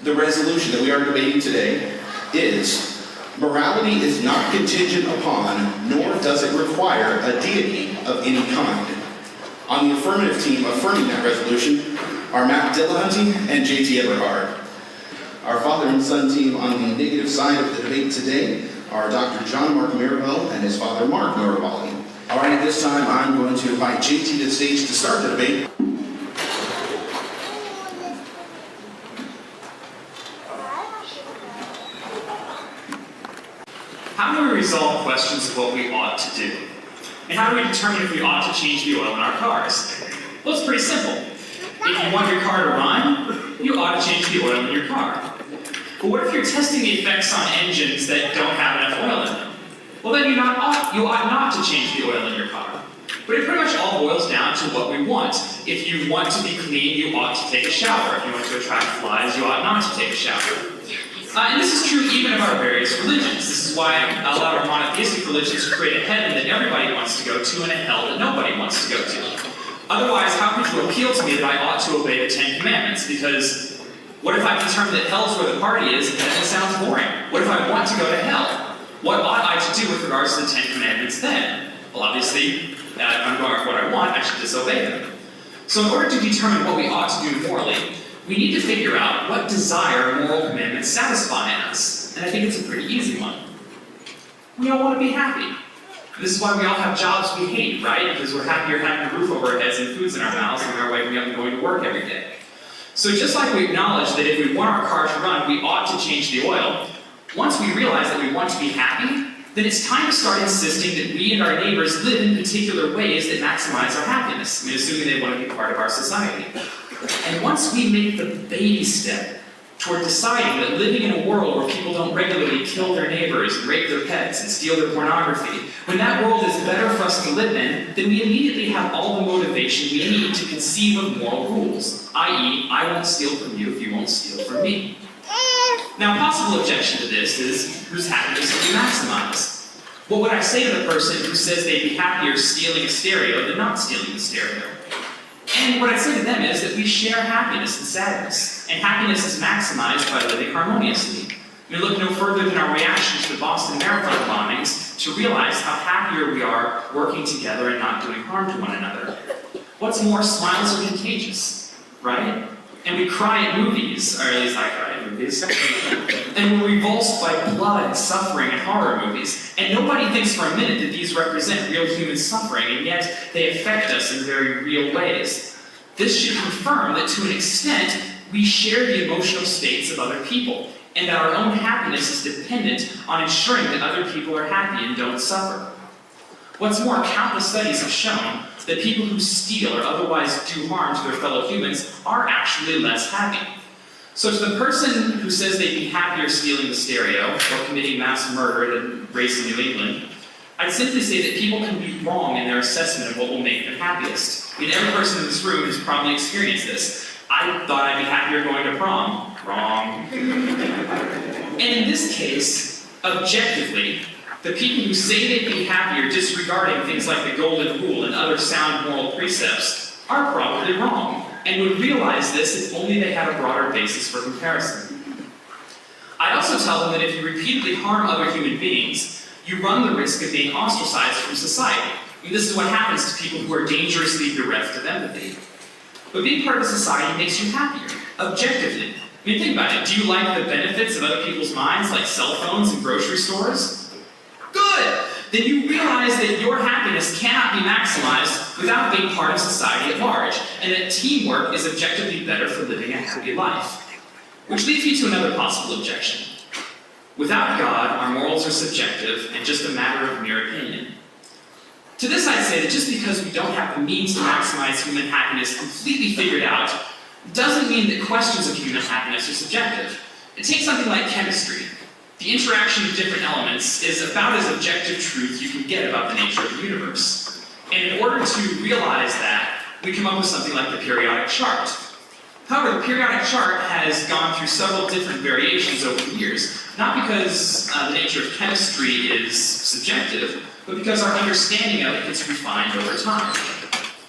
The resolution that we are debating today is, morality is not contingent upon, nor does it require a deity of any kind. On the affirmative team affirming that resolution are Matt Dillahunty and JT Eberhard. Our father and son team on the negative side of the debate today are Dr. John Mark Miravalle and his father Mark Miravalle. All right, at this time I'm going to invite JT to the stage to start the debate. How do we resolve questions of what we ought to do? And how do we determine if we ought to change the oil in our cars? Well, it's pretty simple. If you want your car to run, you ought to change the oil in your car. But what if you're testing the effects on engines that don't have enough oil in them? Well, then you ought not to change the oil in your car. But it pretty much all boils down to what we want. If you want to be clean, you ought to take a shower. If you want to attract flies, you ought not to take a shower. And this is true even of our various religions. This is why a lot of monotheistic religions create a heaven that everybody wants to go to and a hell that nobody wants to go to. Otherwise, how could you appeal to me that I ought to obey the Ten Commandments? Because what if I determine that hell's where the party is, and then it sounds boring? What if I want to go to hell? What ought I to do with regards to the Ten Commandments then? Well, obviously, if I'm going for what I want, I should disobey them. So in order to determine what we ought to do morally, we need to figure out what desire moral commandments satisfy in us. And I think it's a pretty easy one. We all want to be happy. This is why we all have jobs we hate, right? Because we're happier having a roof over our heads and foods in our mouths than we are waking up and going to work every day. So just like we acknowledge that if we want our car to run, we ought to change the oil, once we realize that we want to be happy, then it's time to start insisting that we and our neighbors live in particular ways that maximize our happiness, assuming they want to be part of our society. And once we make the baby step toward deciding that living in a world where people don't regularly kill their neighbors and rape their pets and steal their pornography, when that world is better for us to live in, then we immediately have all the motivation we need to conceive of moral rules, i.e., I won't steal from you if you won't steal from me. Now, a possible objection to this is, whose happiness do we maximize? What would I say to the person who says they'd be happier stealing a stereo than not stealing the stereo? And what I'd say to them is that we share happiness and sadness, and happiness is maximized by living harmoniously. We look no further than our reaction to the Boston Marathon bombings to realize how happier we are working together and not doing harm to one another. What's more, smiles are contagious, right? And we cry at movies, or at least I cry at movies, and we're repulsed by blood, suffering, and horror movies. And nobody thinks for a minute that these represent real human suffering, and yet they affect us in very real ways. This should confirm that to an extent, we share the emotional states of other people, and that our own happiness is dependent on ensuring that other people are happy and don't suffer. What's more, countless studies have shown that people who steal or otherwise do harm to their fellow humans are actually less happy. So to the person who says they'd be happier stealing the stereo or committing mass murder than racing New England, I'd simply say that people can be wrong in their assessment of what will make them happiest. I mean, every person in this room has probably experienced this. I thought I'd be happier going to prom. Wrong. And in this case, objectively, the people who say they'd be happier disregarding things like the Golden Rule and other sound moral precepts are probably wrong, and would realize this if only they had a broader basis for comparison. I'd also tell them that if you repeatedly harm other human beings, you run the risk of being ostracized from society. And this is what happens to people who are dangerously bereft of empathy. But being part of society makes you happier, objectively. I mean, think about it. Do you like the benefits of other people's minds, like cell phones and grocery stores? Good! Then you realize that your happiness cannot be maximized without being part of society at large, and that teamwork is objectively better for living a happy life. Which leads me to another possible objection. Without God, our morals are subjective and just a matter of mere opinion. To this I'd say that just because we don't have the means to maximize human happiness completely figured out, doesn't mean that questions of human happiness are subjective. Take something like chemistry. The interaction of different elements is about as objective truth you can get about the nature of the universe. And in order to realize that, we come up with something like the periodic chart. However, the periodic chart has gone through several different variations over the years, not because the nature of chemistry is subjective, but because our understanding of it gets refined over time.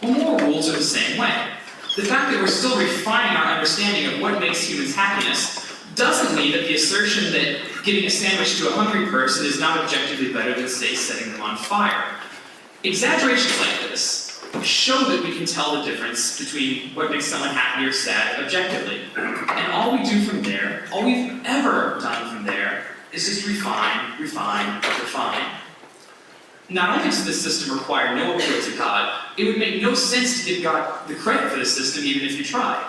Well, moral rules are the same way. The fact that we're still refining our understanding of what makes humans happiness doesn't mean that the assertion that giving a sandwich to a hungry person is not objectively better than, say, setting them on fire. Exaggerations like this show that we can tell the difference between what makes someone happy or sad objectively. And all we do from there, all we've ever done from there, is just refine, refine, refine. Not only does this system require no appeal to God, it would make no sense to give God the credit for this system even if you tried.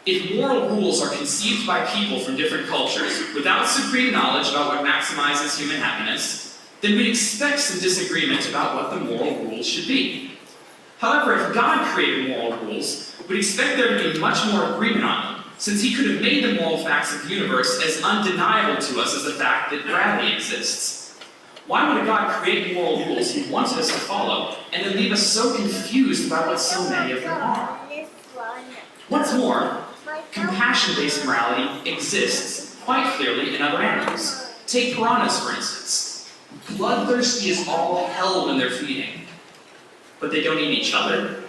If moral rules are conceived by people from different cultures without supreme knowledge about what maximizes human happiness, then we'd expect some disagreement about what the moral rules should be. However, if God created moral rules, we'd expect there to be much more agreement on them, since he could have made the moral facts of the universe as undeniable to us as the fact that gravity exists. Why would a God create moral rules he wanted us to follow, and then leave us so confused about what so many of them are? What's more, compassion-based morality exists quite clearly in other animals. Take piranhas, for instance. Bloodthirsty is all hell when they're feeding, but they don't eat each other.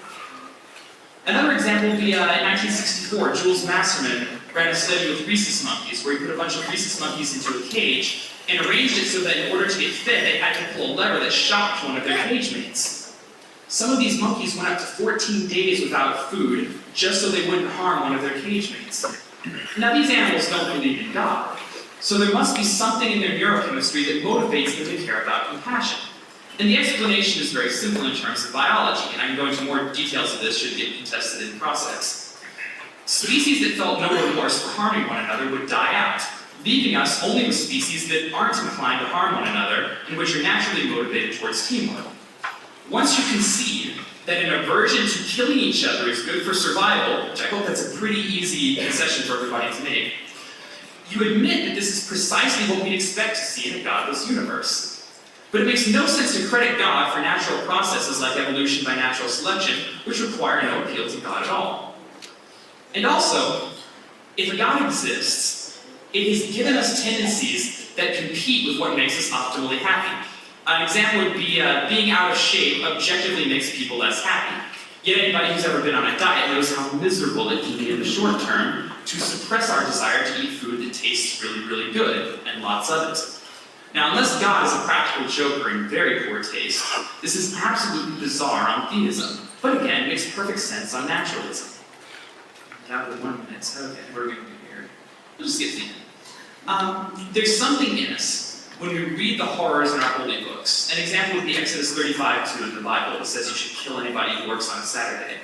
Another example would be in 1964, Jules Masterman ran a study with rhesus monkeys, where he put a bunch of rhesus monkeys into a cage and arranged it so that in order to get fed, they had to pull a lever that shocked one of their cage mates. Some of these monkeys went up to 14 days without food, just so they wouldn't harm one of their cage mates. Now, these animals don't believe in God, so there must be something in their neurochemistry that motivates them to care about compassion. And the explanation is very simple in terms of biology, and I can go into more details of this should it get contested in the process. Species that felt no remorse for harming one another would die out, leaving us only with species that aren't inclined to harm one another and which are naturally motivated towards teamwork. Once you concede that an aversion to killing each other is good for survival, which I hope that's a pretty easy concession for everybody to make, you admit that this is precisely what we'd expect to see in a godless universe. But it makes no sense to credit God for natural processes like evolution by natural selection, which require no appeal to God at all. And also, if a God exists, it has given us tendencies that compete with what makes us optimally happy. An example would be being out of shape objectively makes people less happy. Yet anybody who's ever been on a diet knows how miserable it can be in the short term to suppress our desire to eat food that tastes really, really good, and lots of it. Now, unless God is a practical joker in very poor taste, this is absolutely bizarre on theism, but again, makes perfect sense on naturalism. Down to 1 minute, so okay, what are we going to do here? We'll just get to the end. There's something in us when we read the horrors in our holy books. An example would be Exodus 35:2 in the Bible that says you should kill anybody who works on a Saturday.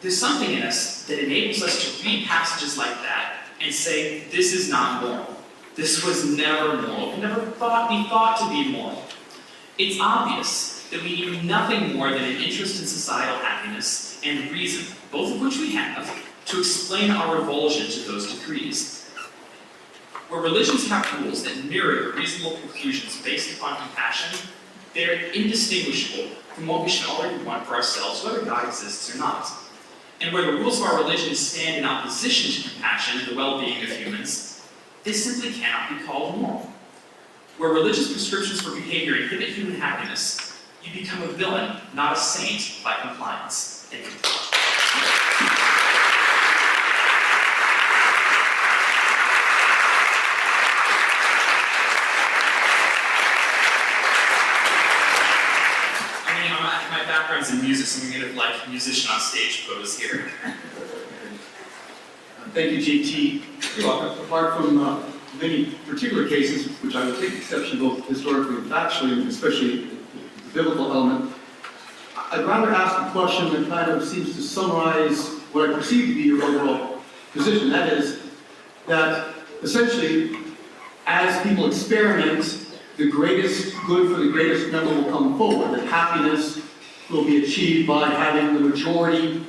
There's something in us that enables us to read passages like that and say, this is not moral. This was never moral. We never thought to be moral. It's obvious that we need nothing more than an interest in societal happiness and reason, both of which we have, to explain our revulsion to those decrees. Where religions have rules that mirror the reasonable conclusions based upon compassion, they're indistinguishable from what we should already want for ourselves, whether God exists or not. And where the rules of our religion stand in opposition to compassion and the well-being of humans, they simply cannot be called moral. Where religious prescriptions for behavior inhibit human happiness, you become a villain, not a saint, by compliance. Thank you. My background's in music, so I'm going to get like musician on stage pose here. Thank you, JT. You're welcome. Apart from many particular cases, which I would take exception both historically and factually, and especially the biblical element, I'd rather ask a question that kind of seems to summarize what I perceive to be your overall position. That is, that essentially, as people experiment, the greatest good for the greatest number will come forward, that happiness will be achieved by having the majority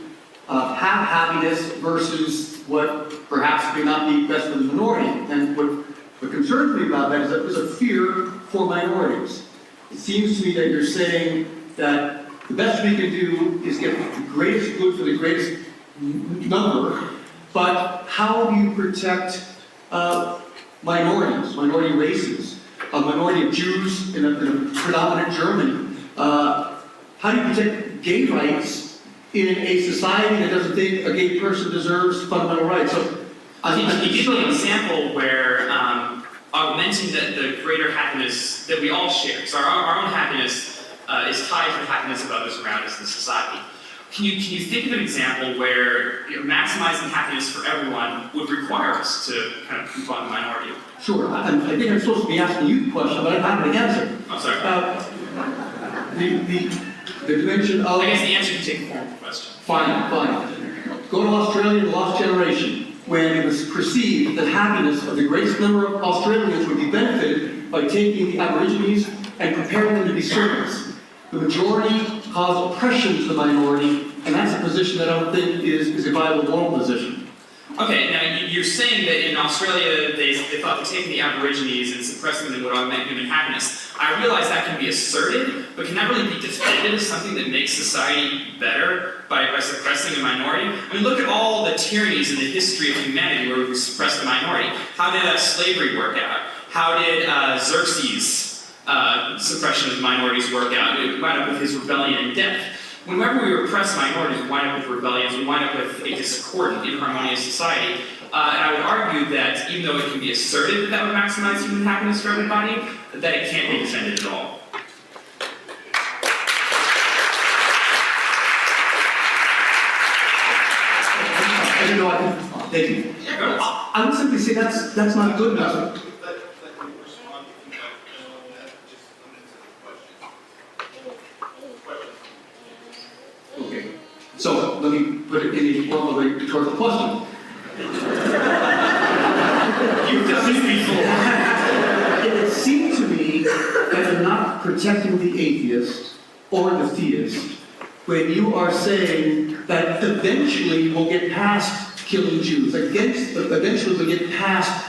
have happiness versus what perhaps may not be best for the minority. And what concerns me about that is that there's a fear for minorities. It seems to me that you're saying that the best we can do is get the greatest good for the greatest number, but how do you protect minorities, minority races, a minority of Jews in a predominant Germany? How do you protect gay rights in a society that doesn't think a gay person deserves fundamental rights? So You give me an example where augmenting the greater happiness that we all share. So our own happiness is tied to the happiness of others around us in society. Can you think of an example where maximizing happiness for everyone would require us to kind of move on the minority? Sure. I think I'm supposed to be asking you the question, but I'm happy to answer. I'm sorry. The dimension of... I guess the answer can take the form of the question. Fine. Go to Australia, the lost generation, when it was perceived that happiness of the greatest number of Australians would be benefited by taking the Aborigines and preparing them to be servants. The majority caused oppression to the minority, and that's a position that I don't think is a viable moral position. Okay, now you're saying that in Australia they thought that taking the Aborigines and suppressing them would augment human happiness. I realize that can be asserted, but can that really be defended as something that makes society better by suppressing a minority? I mean, look at all the tyrannies in the history of humanity where we suppressed the minority. How did slavery work out? How did Xerxes' suppression of minorities work out? It wound up with his rebellion and death. Whenever we repress minorities, we wind up with rebellions, we wind up with a discordant, inharmonious society. And I would argue that even though it can be asserted that that would maximize human happiness for everybody, that it can't be defended at all. I don't know, I can... Thank you. I would simply say that's not good enough. Okay, so let me put it in a form of a rhetorical question. You've done this before. It seemed to me that you're not protecting the atheist or the theist when you are saying that eventually we'll get past killing Jews, eventually we'll get past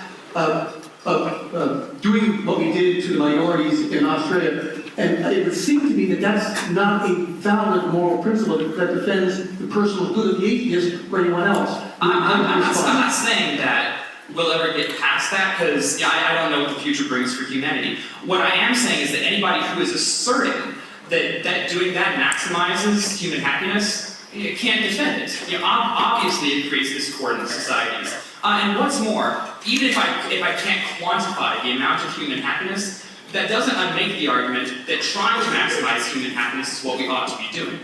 doing what we did to the minorities in Australia. And it would seem to me that that's not a valid moral principle that defends the personal good of the atheist or anyone else. I'm not saying that we'll ever get past that, because I don't know what the future brings for humanity. What I am saying is that anybody who is asserting that doing that maximizes human happiness, it can't defend it. Obviously it creates discord in societies. And what's more, even if I can't quantify the amount of human happiness, that doesn't unmake the argument that trying to maximize human happiness is what we ought to be doing.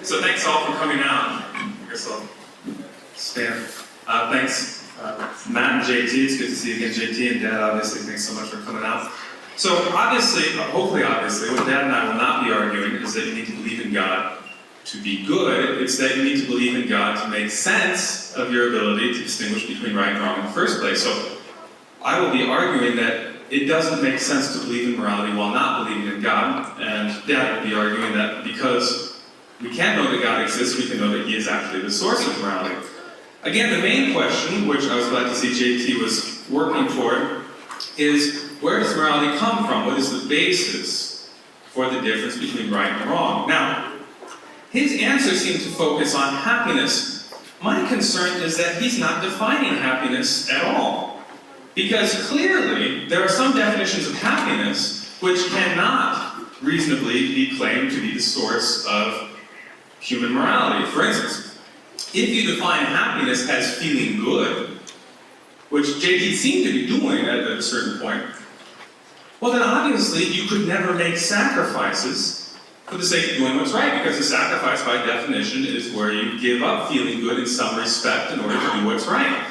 So thanks all for coming out. I guess I'll stand. Thanks, Matt and JT. It's good to see you again, JT and Dad. Obviously, thanks so much for coming out. So obviously, hopefully obviously, what Dad and I will not be arguing is that you need to believe in God to be good. It's that you need to believe in God to make sense of your ability to distinguish between right and wrong in the first place. So I will be arguing that it doesn't make sense to believe in morality while not believing in God. And Dad will be arguing that because we can't know that God exists, we can know that He is actually the source of morality. Again, the main question, which I was glad to see JT was working toward, is where does morality come from? What is the basis for the difference between right and wrong? Now, his answer seemed to focus on happiness. My concern is that he's not defining happiness at all. Because clearly, there are some definitions of happiness which cannot reasonably be claimed to be the source of human morality. For instance, if you define happiness as feeling good, which JT seemed to be doing at a certain point, well then obviously you could never make sacrifices for the sake of doing what's right, because a sacrifice by definition is where you give up feeling good in some respect in order to do what's right.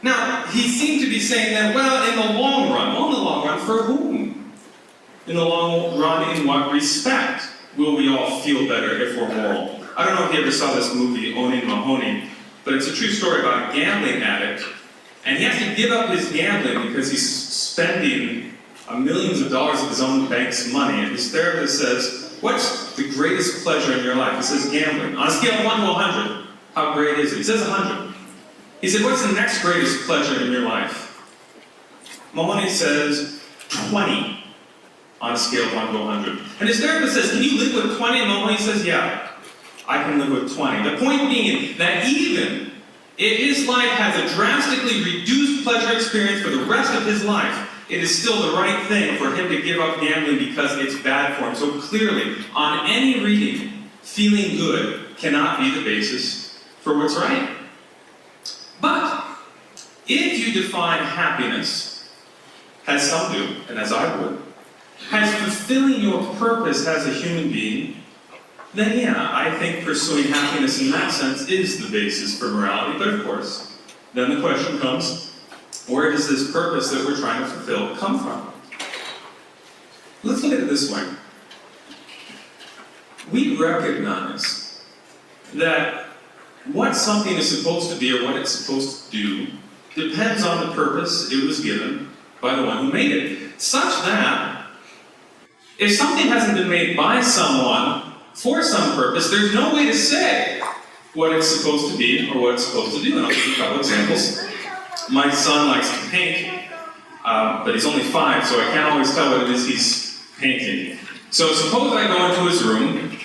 Now, he seemed to be saying that, well, in the long run. Well, in the long run, for whom? In the long run, in what respect will we all feel better if we're moral? I don't know if you ever saw this movie, Owning Mahoney, but it's a true story about a gambling addict, and he has to give up his gambling because he's spending millions of dollars of his own bank's money, and his therapist says, what's the greatest pleasure in your life? He says, gambling. On a scale of 1 to 100, how great is it? He says 100. He said, what's the next greatest pleasure in your life? Mahoney says, 20 on a scale of 1 to 100. And his therapist says, can you live with 20? And Mahoney says, yeah, I can live with 20. The point being that even if his life has a drastically reduced pleasure experience for the rest of his life, it is still the right thing for him to give up gambling because it's bad for him. So clearly, on any reading, feeling good cannot be the basis for what's right. But if you define happiness, as some do, and as I would, as fulfilling your purpose as a human being, then yeah, I think pursuing happiness in that sense is the basis for morality. But of course, then the question comes, where does this purpose that we're trying to fulfill come from? Let's look at it this way. We recognize that what something is supposed to be or what it's supposed to do depends on the purpose it was given by the one who made it. Such that if something hasn't been made by someone for some purpose, there's no way to say what it's supposed to be or what it's supposed to do. And I'll give you a couple examples. My son likes to paint, but he's only 5, so I can't always tell what it is he's painting. So suppose I go into his room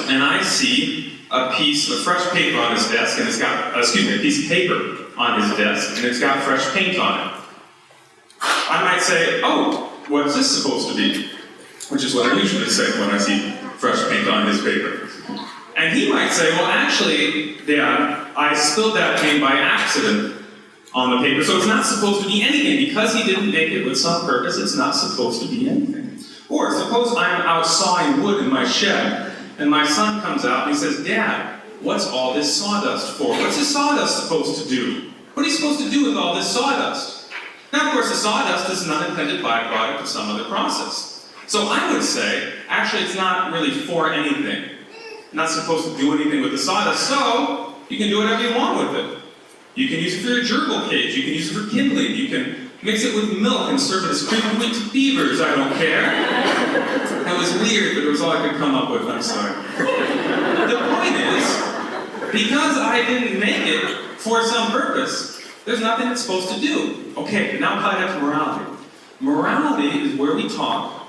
and I see a piece of fresh paper on his desk, and it's got, a piece of paper on his desk, and it's got fresh paint on it. I might say, oh, what's this supposed to be? Which is what I usually say when I see fresh paint on his paper. And he might say, well, actually, Dad, I spilled that paint by accident on the paper, so it's not supposed to be anything. Because he didn't make it with some purpose, it's not supposed to be anything. Or suppose I'm out sawing wood in my shed, and my son comes out and he says, Dad, what's all this sawdust for? What's this sawdust supposed to do? What are you supposed to do with all this sawdust? Now, of course, the sawdust is an unintended byproduct of some other process. So I would say, actually, it's not really for anything. You're not supposed to do anything with the sawdust, so you can do whatever you want with it. You can use it for your gerbil cage, you can use it for kindling, you can mix it with milk and serve it as cream of wheat to beavers, I don't care. That was weird, but it was all I could come up with, I'm sorry. The point is, because I didn't make it for some purpose, there's nothing it's supposed to do. Okay, but now apply that to morality. Morality is where we talk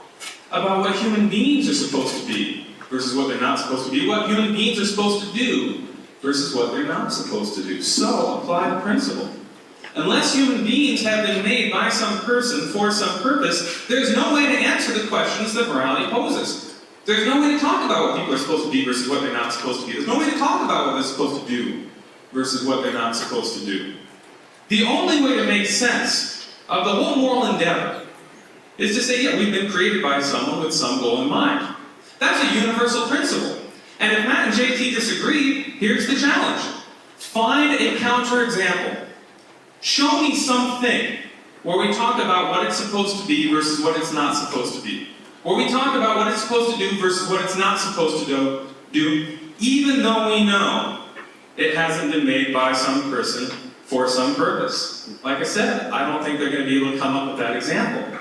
about what human beings are supposed to be versus what they're not supposed to be, what human beings are supposed to do versus what they're not supposed to do. So, apply the principle. Unless human beings have been made by some person for some purpose, there's no way to answer the questions that morality poses. There's no way to talk about what people are supposed to be versus what they're not supposed to be. There's no way to talk about what they're supposed to do versus what they're not supposed to do. The only way to make sense of the whole moral endeavor is to say, yeah, we've been created by someone with some goal in mind. That's a universal principle. And if Matt and JT disagree, here's the challenge. Find a counterexample. Show me something where we talk about what it's supposed to be versus what it's not supposed to be. Where we talk about what it's supposed to do versus what it's not supposed to do, even though we know it hasn't been made by some person for some purpose. Like I said, I don't think they're going to be able to come up with that example.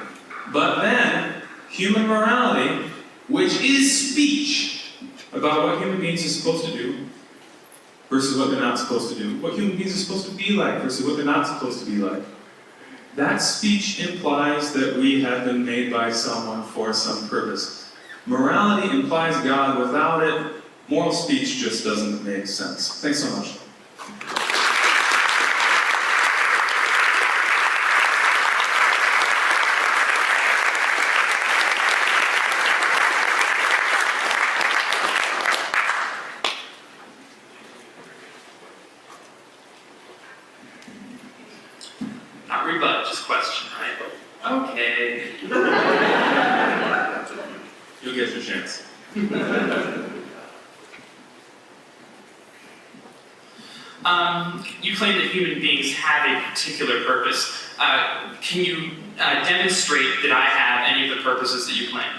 But then, human morality, which is speech about what human beings are supposed to do versus what they're not supposed to do, what human beings are supposed to be like versus what they're not supposed to be like. That speech implies that we have been made by someone for some purpose. Morality implies God. Without it, moral speech just doesn't make sense. Thanks so much. Not rebut, just question, right? Okay. You'll get your chance. You claim that human beings have a particular purpose. Can you demonstrate that I have any of the purposes that you claim?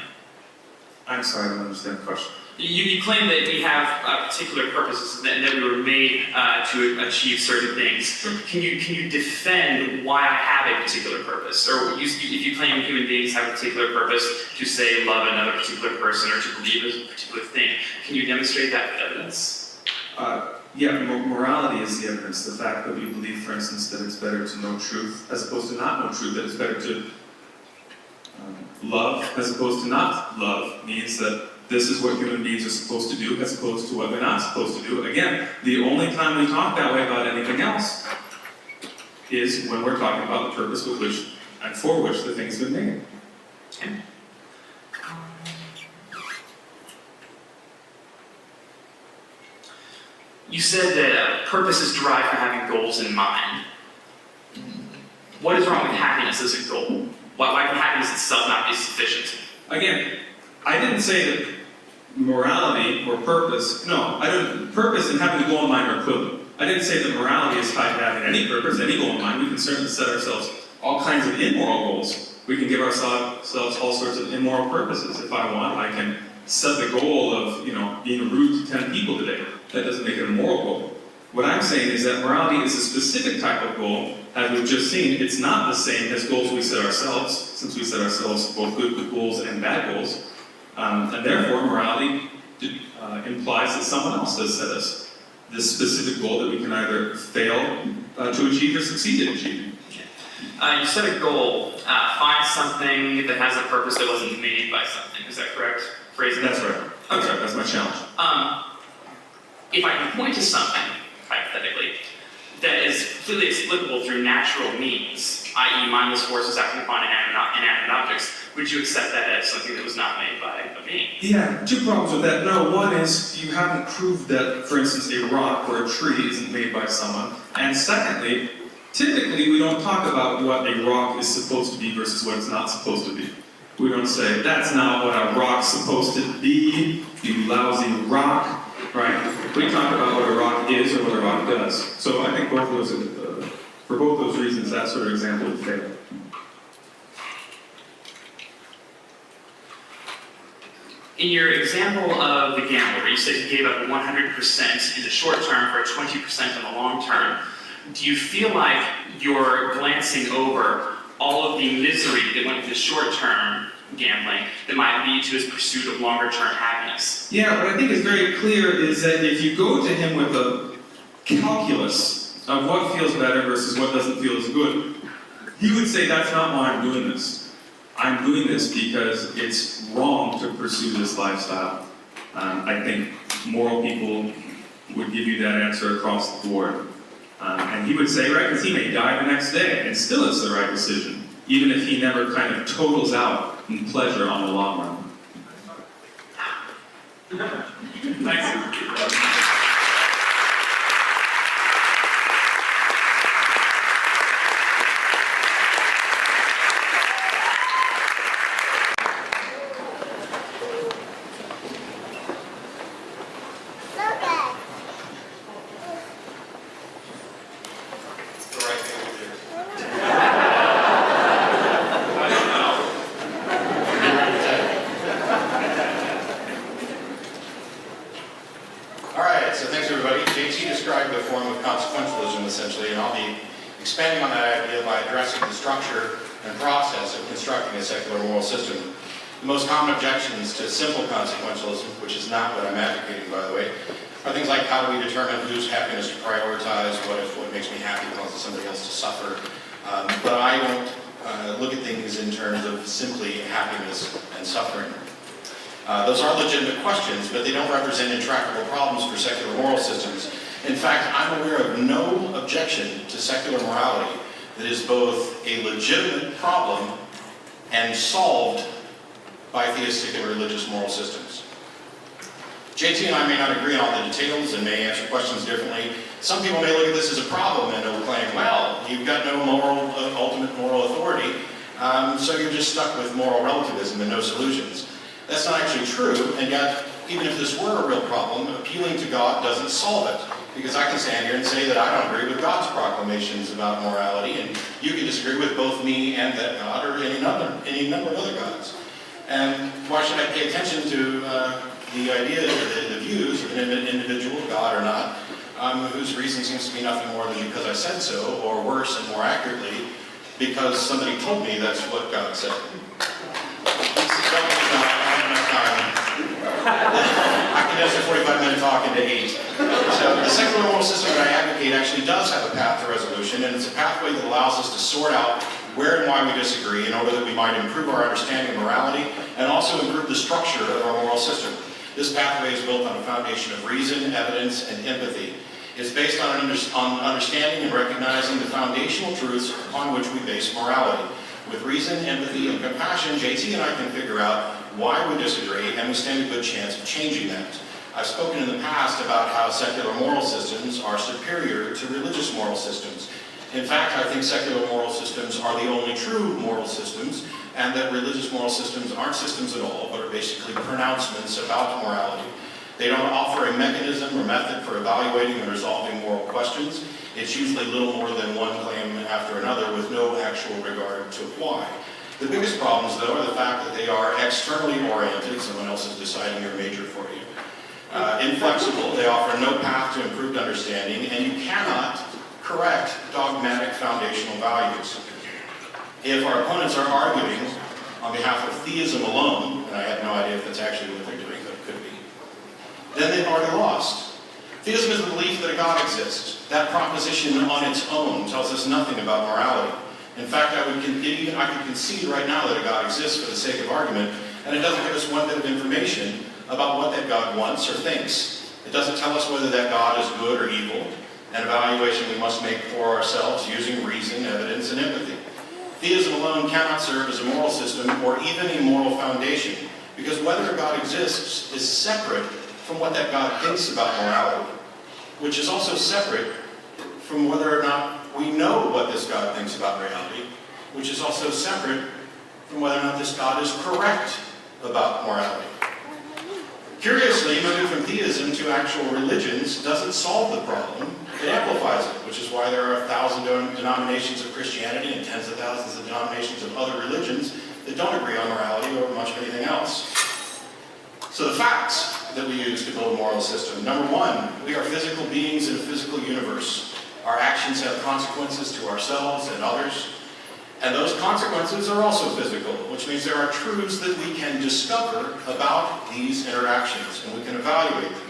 I'm sorry, I don't understand the question. You claim that we have particular purposes and that we were made to achieve certain things. Sure. Can you defend why I have a particular purpose? Or if you claim human beings have a particular purpose to, say, love another particular person or to believe a particular thing, can you demonstrate that with evidence? Yeah, morality is the evidence. The fact that we believe, for instance, that it's better to know truth as opposed to not know truth, that it's better to love as opposed to not love, means that this is what human beings are supposed to do as opposed to what they're not supposed to do. Again, the only time we talk that way about anything else is when we're talking about the purpose with which and for which the thing's been made. Okay. You said that purpose is derived from having goals in mind. What is wrong with happiness as a goal? Why can happiness itself not be sufficient? Again, I didn't say that morality or purpose, purpose and having a goal in mind are equivalent. I didn't say that morality is tied to having any purpose, any goal in mind. We can certainly set ourselves all kinds of immoral goals. We can give ourselves all sorts of immoral purposes. If I want, I can set the goal of, being rude to 10 people today. That doesn't make it a moral goal. What I'm saying is that morality is a specific type of goal. As we've just seen, it's not the same as goals we set ourselves, since we set ourselves both good goals and bad goals. And therefore, morality implies that someone else has set us this specific goal that we can either fail to achieve or succeed in achieving. You set a goal, find something that has a purpose that wasn't made by something. Is that correct? Phrasing? That's right. That's right. That's my challenge. If I can point to something, hypothetically, that is completely explicable through natural means, i.e. mindless forces acting upon inanimate objects, would you accept that as something that was not made by a being? Yeah, two problems with that. No, one is you haven't proved that, for instance, a rock or a tree isn't made by someone. And secondly, typically we don't talk about what a rock is supposed to be versus what it's not supposed to be. We don't say, that's not what a rock's supposed to be, you lousy rock, right? We talk about what a rock is or what a rock does. So I think both of those, for both those reasons, that sort of example would fail. In your example of the gambler, you said you gave up 100% in the short term for 20% in the long term. Do you feel like you're glancing over all of the misery that went with the short-term gambling that might lead to his pursuit of longer-term happiness? Yeah, what I think is very clear is that if you go to him with a calculus of what feels better versus what doesn't feel as good, he would say, that's not why I'm doing this. I'm doing this because it's wrong to pursue this lifestyle. I think moral people would give you that answer across the board. And he would say, right, because he may die the next day, and still it's the right decision, even if he never kind of totals out in pleasure on the long run. Thanks. Expanding on that idea by addressing the structure and process of constructing a secular moral system. The most common objections to simple consequentialism, which is not what I'm advocating, by the way, are things like how do we determine whose happiness to prioritize, what if what makes me happy causes somebody else to suffer. But I don't look at things in terms of simply happiness and suffering. Those are legitimate questions, but they don't represent intractable problems for secular moral systems. In fact, I'm aware of no objection to secular morality that is both a legitimate problem and solved by theistic and religious moral systems. JT and I may not agree on all the details and may answer questions differently. Some people may look at this as a problem and will claim, well, you've got no ultimate moral authority, so you're just stuck with moral relativism and no solutions. That's not actually true, and yet, even if this were a real problem, appealing to God doesn't solve it. Because I can stand here and say that I don't agree with God's proclamations about morality, and you can disagree with both me and that God, or any number of other gods. And why should I pay attention to the idea, the views of an individual, God or not, whose reason seems to be nothing more than because I said so, or worse and more accurately, because somebody told me that's what God said. I condensed a 45-minute talk into 8. So the secular moral system that I advocate actually does have a path to resolution, and it's a pathway that allows us to sort out where and why we disagree in order that we might improve our understanding of morality and also improve the structure of our moral system. This pathway is built on a foundation of reason, evidence, and empathy. It's based on understanding and recognizing the foundational truths upon which we base morality. With reason, empathy, and compassion, JT and I can figure out why we disagree, and we stand a good chance of changing that. I've spoken in the past about how secular moral systems are superior to religious moral systems. In fact, I think secular moral systems are the only true moral systems, and that religious moral systems aren't systems at all, but are basically pronouncements about morality. They don't offer a mechanism or method for evaluating and resolving moral questions. It's usually little more than one claim after another with no actual regard to why. The biggest problems, though, are the fact that they are externally oriented, someone else is deciding your major for you. Inflexible, they offer no path to improved understanding, and you cannot correct dogmatic foundational values. If our opponents are arguing on behalf of theism alone, and I have no idea if that's actually what they're doing, but it could be, then they've already lost. Theism is the belief that a God exists. That proposition on its own tells us nothing about morality. In fact, I could concede right now that a God exists for the sake of argument, and it doesn't give us one bit of information about what that God wants or thinks. It doesn't tell us whether that God is good or evil, an evaluation we must make for ourselves using reason, evidence, and empathy. Theism alone cannot serve as a moral system or even a moral foundation, because whether a God exists is separate from what that God thinks about morality, which is also separate from whether or not we know what this God thinks about reality, which is also separate from whether or not this God is correct about morality. Curiously, moving from theism to actual religions doesn't solve the problem, it amplifies it, which is why there are 1,000 denominations of Christianity and tens of thousands of denominations of other religions that don't agree on morality or much of anything else. So the facts that we use to build a moral system. Number one, we are physical beings in a physical universe. Our actions have consequences to ourselves and others, and those consequences are also physical, which means there are truths that we can discover about these interactions, and we can evaluate them.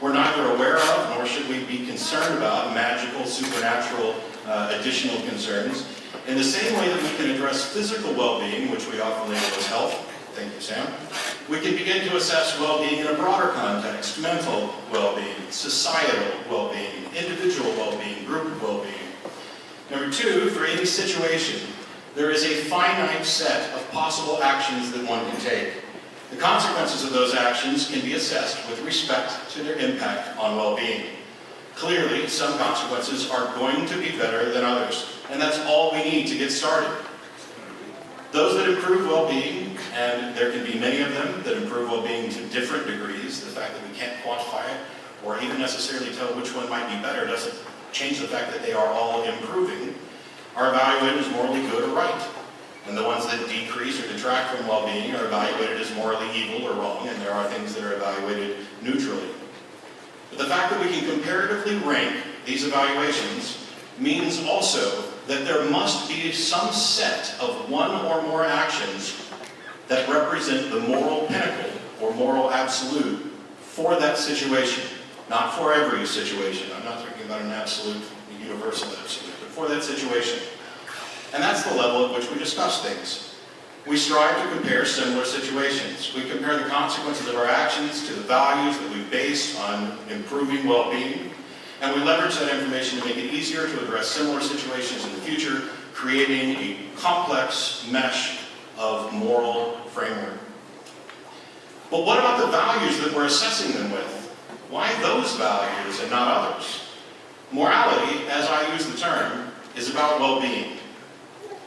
We're neither aware of, nor should we be concerned about, magical, supernatural, additional concerns. In the same way that we can address physical well-being, which we often label as health, thank you, Sam, we can begin to assess well-being in a broader context: mental well-being, societal well-being, individual well-being, group well-being. Number two, for any situation, there is a finite set of possible actions that one can take. The consequences of those actions can be assessed with respect to their impact on well-being. Clearly, some consequences are going to be better than others, and that's all we need to get started. Those that improve well-being, and there can be many of them that improve well-being to different degrees, the fact that we can't quantify it or even necessarily tell which one might be better doesn't change the fact that they are all improving, are evaluated as morally good or right. And the ones that decrease or detract from well-being are evaluated as morally evil or wrong, and there are things that are evaluated neutrally. But the fact that we can comparatively rank these evaluations means also that there must be some set of one or more actions that represent the moral pinnacle or moral absolute for that situation. Not for every situation. I'm not talking about an absolute, universal absolute, but for that situation. And that's the level at which we discuss things. We strive to compare similar situations. We compare the consequences of our actions to the values that we base on improving well-being, and we leverage that information to make it easier to address similar situations in the future, creating a complex mesh of moral framework. But what about the values that we're assessing them with? Why those values and not others? Morality, as I use the term, is about well-being.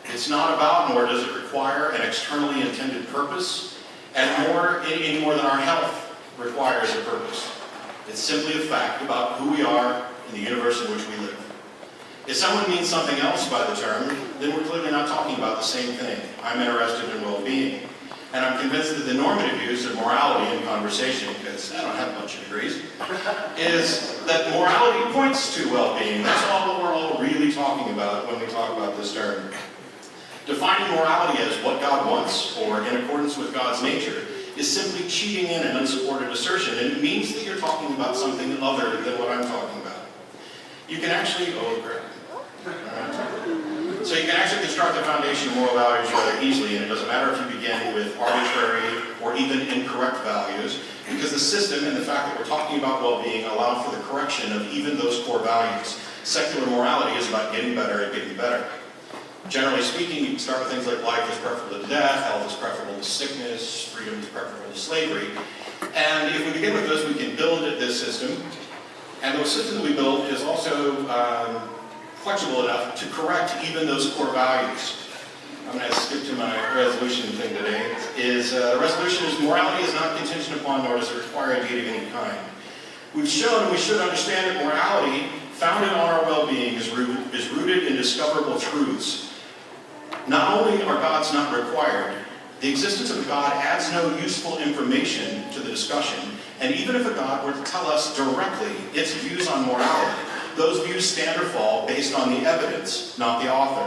It's not about, nor does it require, an externally intended purpose, and any more than our health requires a purpose. It's simply a fact about who we are in the universe in which we live. If someone means something else by the term, then we're clearly not talking about the same thing. I'm interested in well-being. And I'm convinced that the normative use of morality in conversation, because I don't have a bunch of degrees, is that morality points to well-being. That's all that we're all really talking about when we talk about this term. Defining morality as what God wants, or in accordance with God's nature, is simply cheating in an unsupported assertion, and it means that you're talking about something other than what I'm talking about. You can actually, So you can actually construct the foundation of moral values rather easily, and it doesn't matter if you begin with arbitrary or even incorrect values, because the system and the fact that we're talking about well-being allow for the correction of even those core values. Secular morality is about getting better and getting better. Generally speaking, you can start with things like life is preferable to death, health is preferable to sickness, freedom is preferable to slavery. And if we begin with those, we can build this system. And the system that we build is also flexible enough to correct even those core values. I'm going to skip to my resolution thing today. The resolution is morality is not contingent upon nor does it require a deity of any kind. We've shown, and we should understand, that morality founded on our well-being is rooted in discoverable truths. Not only are gods not required, the existence of a god adds no useful information to the discussion, and even if a god were to tell us directly its views on morality, those views stand or fall based on the evidence, not the author.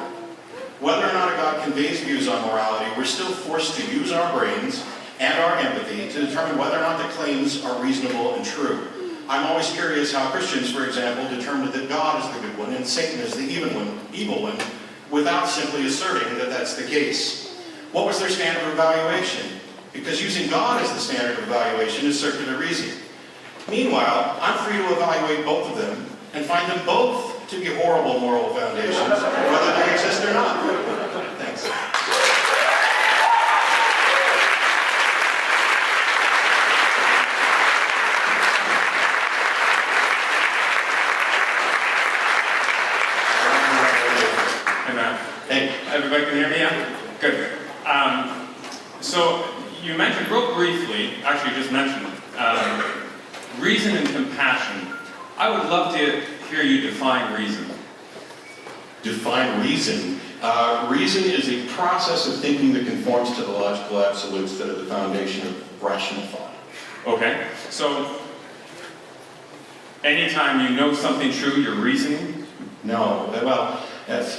Whether or not a god conveys views on morality, we're still forced to use our brains and our empathy to determine whether or not the claims are reasonable and true. I'm always curious how Christians, for example, determined that God is the good one and Satan is the evil one, without simply asserting that that's the case. What was their standard of evaluation? Because using God as the standard of evaluation is circular reasoning. Meanwhile, I'm free to evaluate both of them and find them both to be horrible moral foundations, whether they exist or not. Thanks. Hey, everybody can hear me? Yeah? Good. So you mentioned real briefly, actually just mentioned, reason and compassion. I would love to hear you define reason. Define reason. Reason is a process of thinking that conforms to the logical absolutes that are the foundation of rational thought. Okay, so anytime you know something true, you're reasoning? No, well,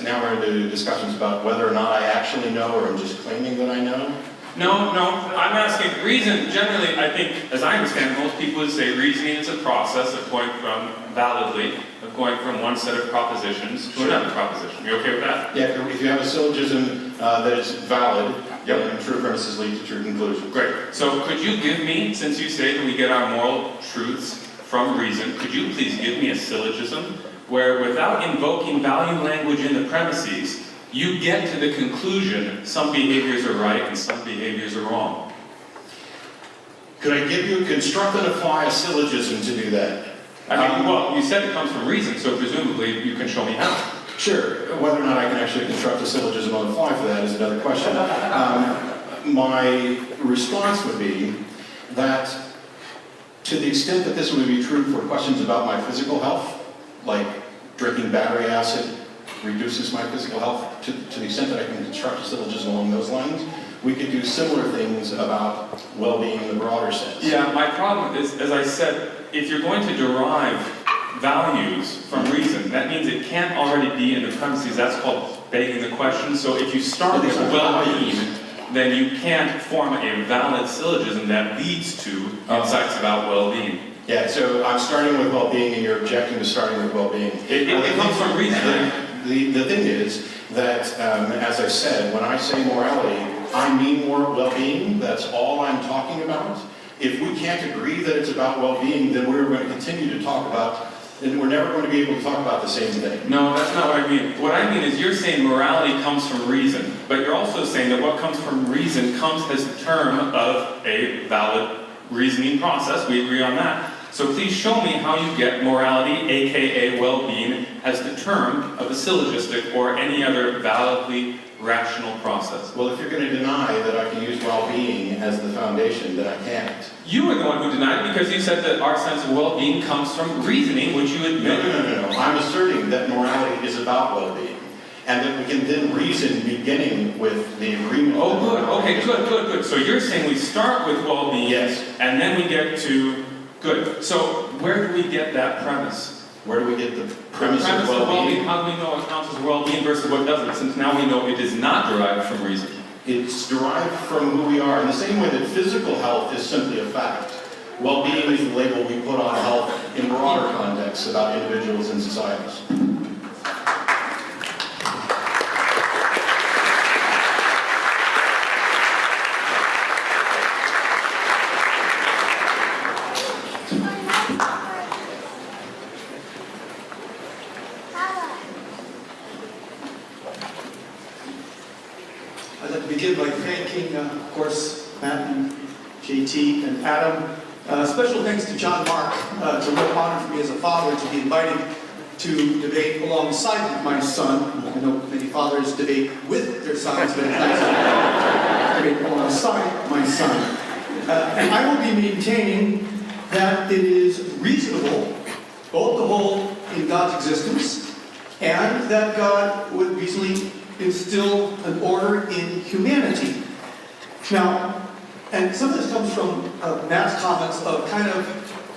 now we're into discussions about whether or not I actually know or I'm just claiming that I know. No, I'm asking reason. Generally, I think, as I understand, most people would say reasoning is a process of going from, validly, of going from one set of propositions to another proposition. You okay with that? Yeah, if you have a syllogism that is valid, then true premises lead to true conclusions. Great. So could you give me, since you say that we get our moral truths from reason, could you please give me a syllogism where, without invoking value language in the premises, you get to the conclusion some behaviors are right and some behaviors are wrong? Could I give you, construct and apply a syllogism to do that? I mean, well, you said it comes from reason, so presumably you can show me how. Sure. Whether or not I can actually construct a syllogism on the fly for that is another question. My response would be that to the extent that this would be true for questions about my physical health, like drinking battery acid reduces my physical health, to the extent that I can construct a syllogism along those lines, we could do similar things about well-being in the broader sense. Yeah, my problem is, as I said, if you're going to derive values from reason, that means it can't already be in the premises. That's called begging the question. So if you start with well-being, then you can't form a valid syllogism that leads to insights about well-being. Yeah, so I'm starting with well-being and you're objecting to starting with well-being. It comes from reason. The thing is that, as I said, when I say morality, I mean more well-being. That's all I'm talking about. If we can't agree that it's about well-being, then we're going to continue to talk about, and we're never going to be able to talk about the same thing. No, that's not what I mean. What I mean is you're saying morality comes from reason, but you're also saying that what comes from reason comes as the term of a valid reasoning process. We agree on that. So please show me how you get morality, aka well-being, as the term of a syllogistic or any other validly rational process. Well, if you're going to deny that I can use well-being as the foundation, then I can't. You were the one who denied it because you said that our sense of well-being comes from reasoning, which you admit. No. I'm asserting that morality is about well-being, and that we can then reason beginning with the agreement. Oh, good. Okay, good. So you're saying we start with well-being, yes, and then we get to good. So where do we get that premise? Where do we get the premise of well-being? How do we know what counts as well-being versus what doesn't, since now we know it is not derived from reason? It's derived from who we are. In the same way that physical health is simply a fact, well-being is the label we put on health in broader contexts about individuals and societies. I'd like to begin by thanking, of course, Matt and JT and Adam. Special thanks to John Mark. It's a real honor for me as a father to be invited to debate alongside my son. I know many fathers debate with their sons, but it's nice to debate alongside my son. And I will be maintaining that it is reasonable both to hold in God's existence and that God would reasonably instill an order in humanity. Now, and some of this comes from Matt's comments of kind of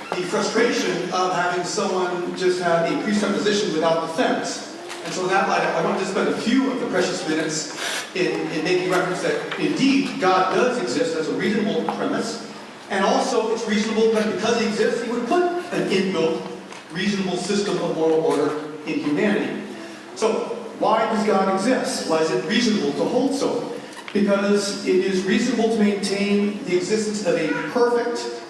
the frustration of having someone just have a presupposition without defense. And so in that light, I want to spend a few of the precious minutes in making reference that indeed God does exist as a reasonable premise, and also it's reasonable that because he exists, he would put an inbuilt, reasonable system of moral order in humanity. So, why does God exist? Why is it reasonable to hold so? Because it is reasonable to maintain the existence of a perfect,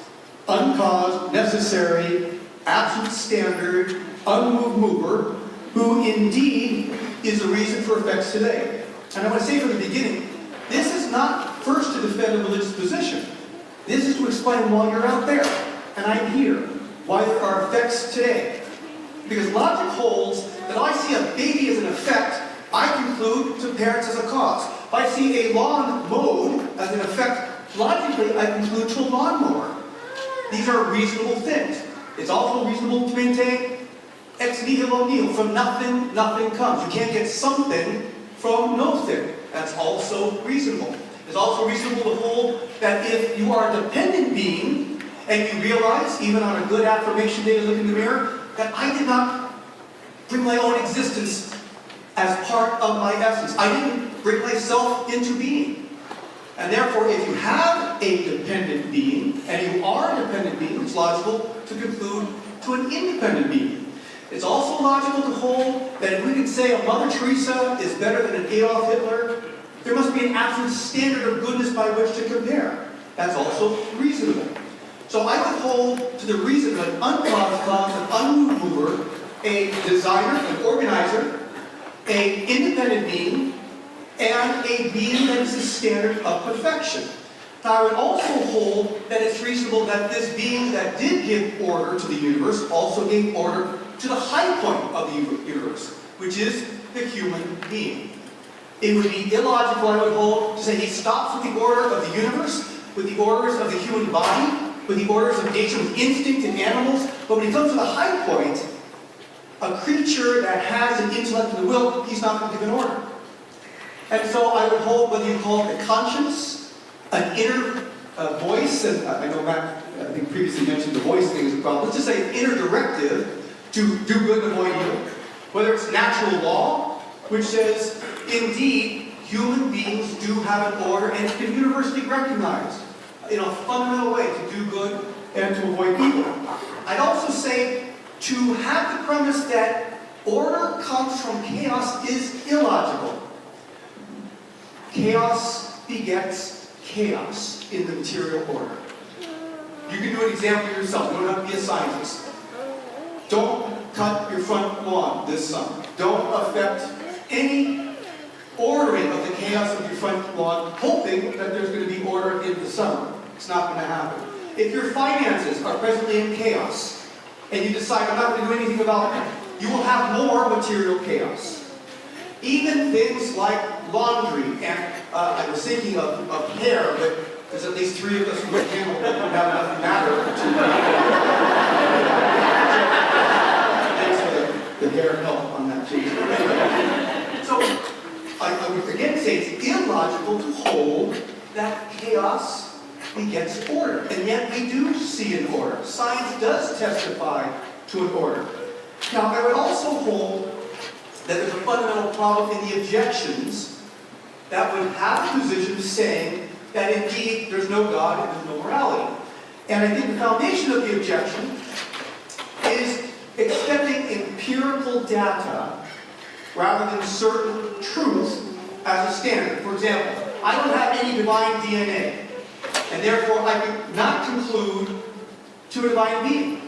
uncaused, necessary, absolute standard, unmoved mover, who indeed is the reason for effects today. And I want to say from the beginning, this is not first to defend a religious position. This is to explain why you're out there, and I'm here, why there are effects today. Because logic holds that if I see a baby as an effect, I conclude to parents as a cause. If I see a lawn mowed as an effect, logically I conclude to a lawnmower. These are reasonable things. It's also reasonable to maintain ex nihilo nihil. From nothing, nothing comes. You can't get something from nothing. That's also reasonable. It's also reasonable to hold that if you are a dependent being, and you realize, even on a good affirmation day to look in the mirror, that I did not bring my own existence as part of my essence. I didn't bring myself into being. And therefore, if you have a dependent being, and you are a dependent being, it's logical to conclude to an independent being. It's also logical to hold that if we can say a Mother Teresa is better than an Adolf Hitler, there must be an absolute standard of goodness by which to compare. That's also reasonable. So I would hold to the reason of an uncaused cause, an unmoved mover, a designer, an organizer, an independent being, and a being that is the standard of perfection. Now I would also hold that it's reasonable that this being that did give order to the universe also gave order to the high point of the universe, which is the human being. It would be illogical, I would hold, to say he stops with the order of the universe, with the orders of the human body, with the orders of nature, with instinct in animals, but when he comes to the high point, a creature that has an intellect and a will, he's not going to give an order. And so I would hold whether you call it a conscience, an inner voice, and I know Matt, I think previously mentioned the voice thing as a problem. Let's just say an inner directive to do good and avoid evil. Whether it's natural law, which says, indeed, human beings do have an order and it's been universally recognized in a fundamental way to do good and to avoid evil. I'd also say to have the premise that order comes from chaos is illogical. Chaos begets chaos in the material order. You can do an example yourself. You don't have to be a scientist. Don't cut your front lawn this summer. Don't affect any ordering of the chaos of your front lawn, hoping that there's going to be order in the summer. It's not going to happen. If your finances are presently in chaos, and you decide, I'm not going to do anything about it, you will have more material chaos. Even things like laundry, and I was thinking of hair, but there's at least 3 of us who handle that don't have enough matter to thanks for the hair help on that too. So, I would again say it's illogical to hold that chaos begets order. And yet we do see an order. Science does testify to an order. Now, I would also hold that there's a fundamental problem in the objections that would have a position saying that indeed there's no God and there's no morality. And I think the foundation of the objection is accepting empirical data rather than certain truth as a standard. For example, I don't have any divine DNA, and therefore I could not conclude to a divine being.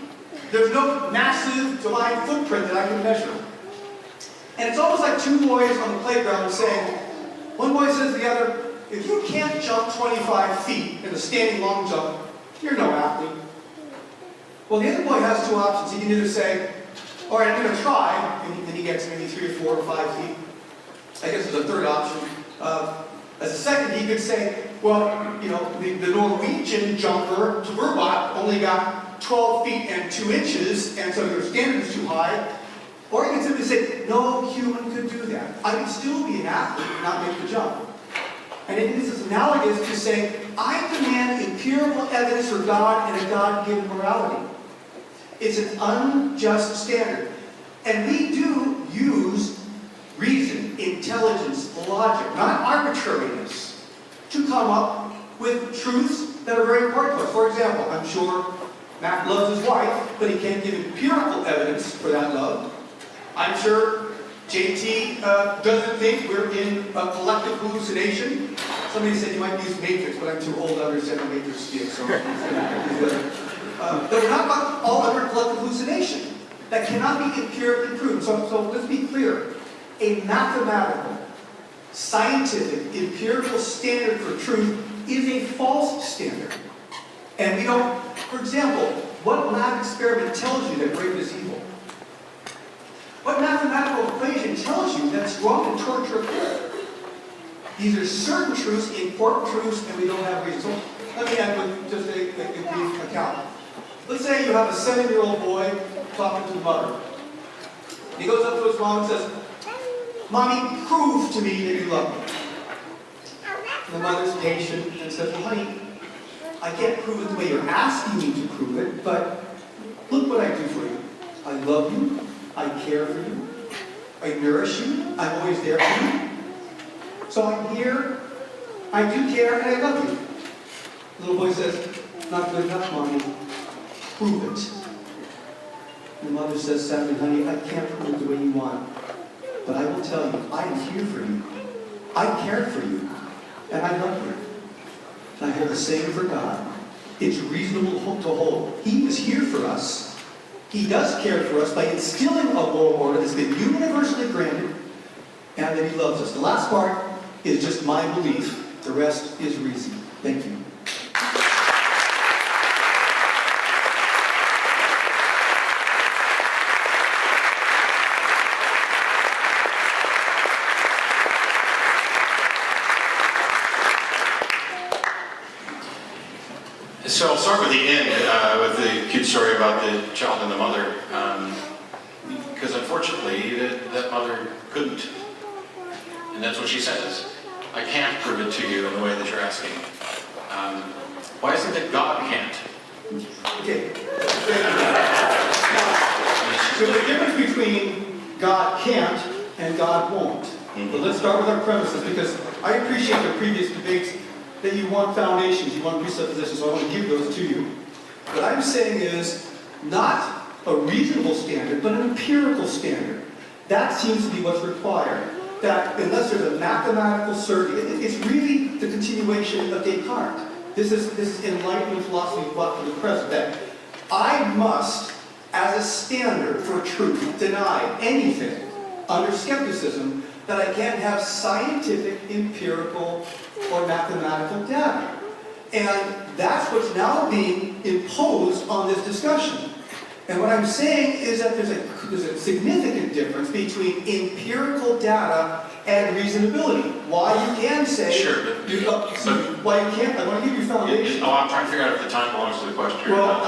There's no massive divine footprint that I can measure. And it's almost like 2 boys on the playground saying, One boy says to the other, if you can't jump 25 feet in a standing long jump, you're no athlete. Well, the other boy has two options. He can either say, all right, I'm going to try, and then he gets maybe 3 or 4 or 5 feet. I guess there's a third option. As a second, he could say, well, you know, the Norwegian jumper, Verbat, only got 12 feet and 2 inches, and so your standard is too high. Or you can simply say, no human could do that. I can still be an athlete and not make the jump. And it is analogous to say, I demand empirical evidence for God and a God-given morality. It's an unjust standard. And we do use reason, intelligence, logic, not arbitrariness, to come up with truths that are very important to us. For example, I'm sure Matt loves his wife, but he can't give empirical evidence for that love. I'm sure JT doesn't think we're in a collective hallucination. Somebody said you might use Matrix, but I'm too old to understand the Matrix speak, so that we're not all under collective hallucination. That cannot be empirically proven. So let's be clear. A mathematical, scientific, empirical standard for truth is a false standard. And we don't, for example, what lab experiment tells you that rape is evil? What mathematical equation tells you that wrong and torture occur? These are certain truths, important truths, and we don't have reason. So let me end with just a brief account. Let's say you have a 7-year-old boy talking to the mother. He goes up to his mom and says, Mommy, prove to me that you love me. And the mother's patient and says, well, honey, I can't prove it the way you're asking me to prove it, but look what I do for you. I love you. I care for you. I nourish you. I'm always there for you. So I'm here. I do care, and I love you. The little boy says, not good enough, Mommy. Prove it. And the mother says, sadly, honey, I can't prove it the way you want. But I will tell you, I am here for you. I care for you. And I love you. And I hold the same for God. It's reasonable to hold. He is here for us. He does care for us by instilling a moral order that's been universally granted, and that He loves us. The last part is just my belief. The rest is reason. Thank you. So I'll start with the end, with the cute story about the child and the mother, because unfortunately that mother couldn't, and that's what she says. I can't prove it to you in the way that you're asking. Why isn't it God can't? Okay. There's a difference between God can't and God won't. Mm-hmm. But let's start with our premises, because I appreciate the previous debates that you want foundations, you want presuppositions, so I want to give those to you. What I'm saying is not a reasonable standard, but an empirical standard. That seems to be what's required. That unless there's a mathematical certainty, it's really the continuation of Descartes. This is enlightenment philosophy for the present, that I must, as a standard for truth, deny anything under skepticism that I can't have scientific, empirical, or mathematical data. And that's what's now being imposed on this discussion. And what I'm saying is that there's a significant difference between empirical data and reasonability. Why you can say... Sure, why you can't... I want to give you foundation. I'm trying to figure out if the time belongs to the question. Well,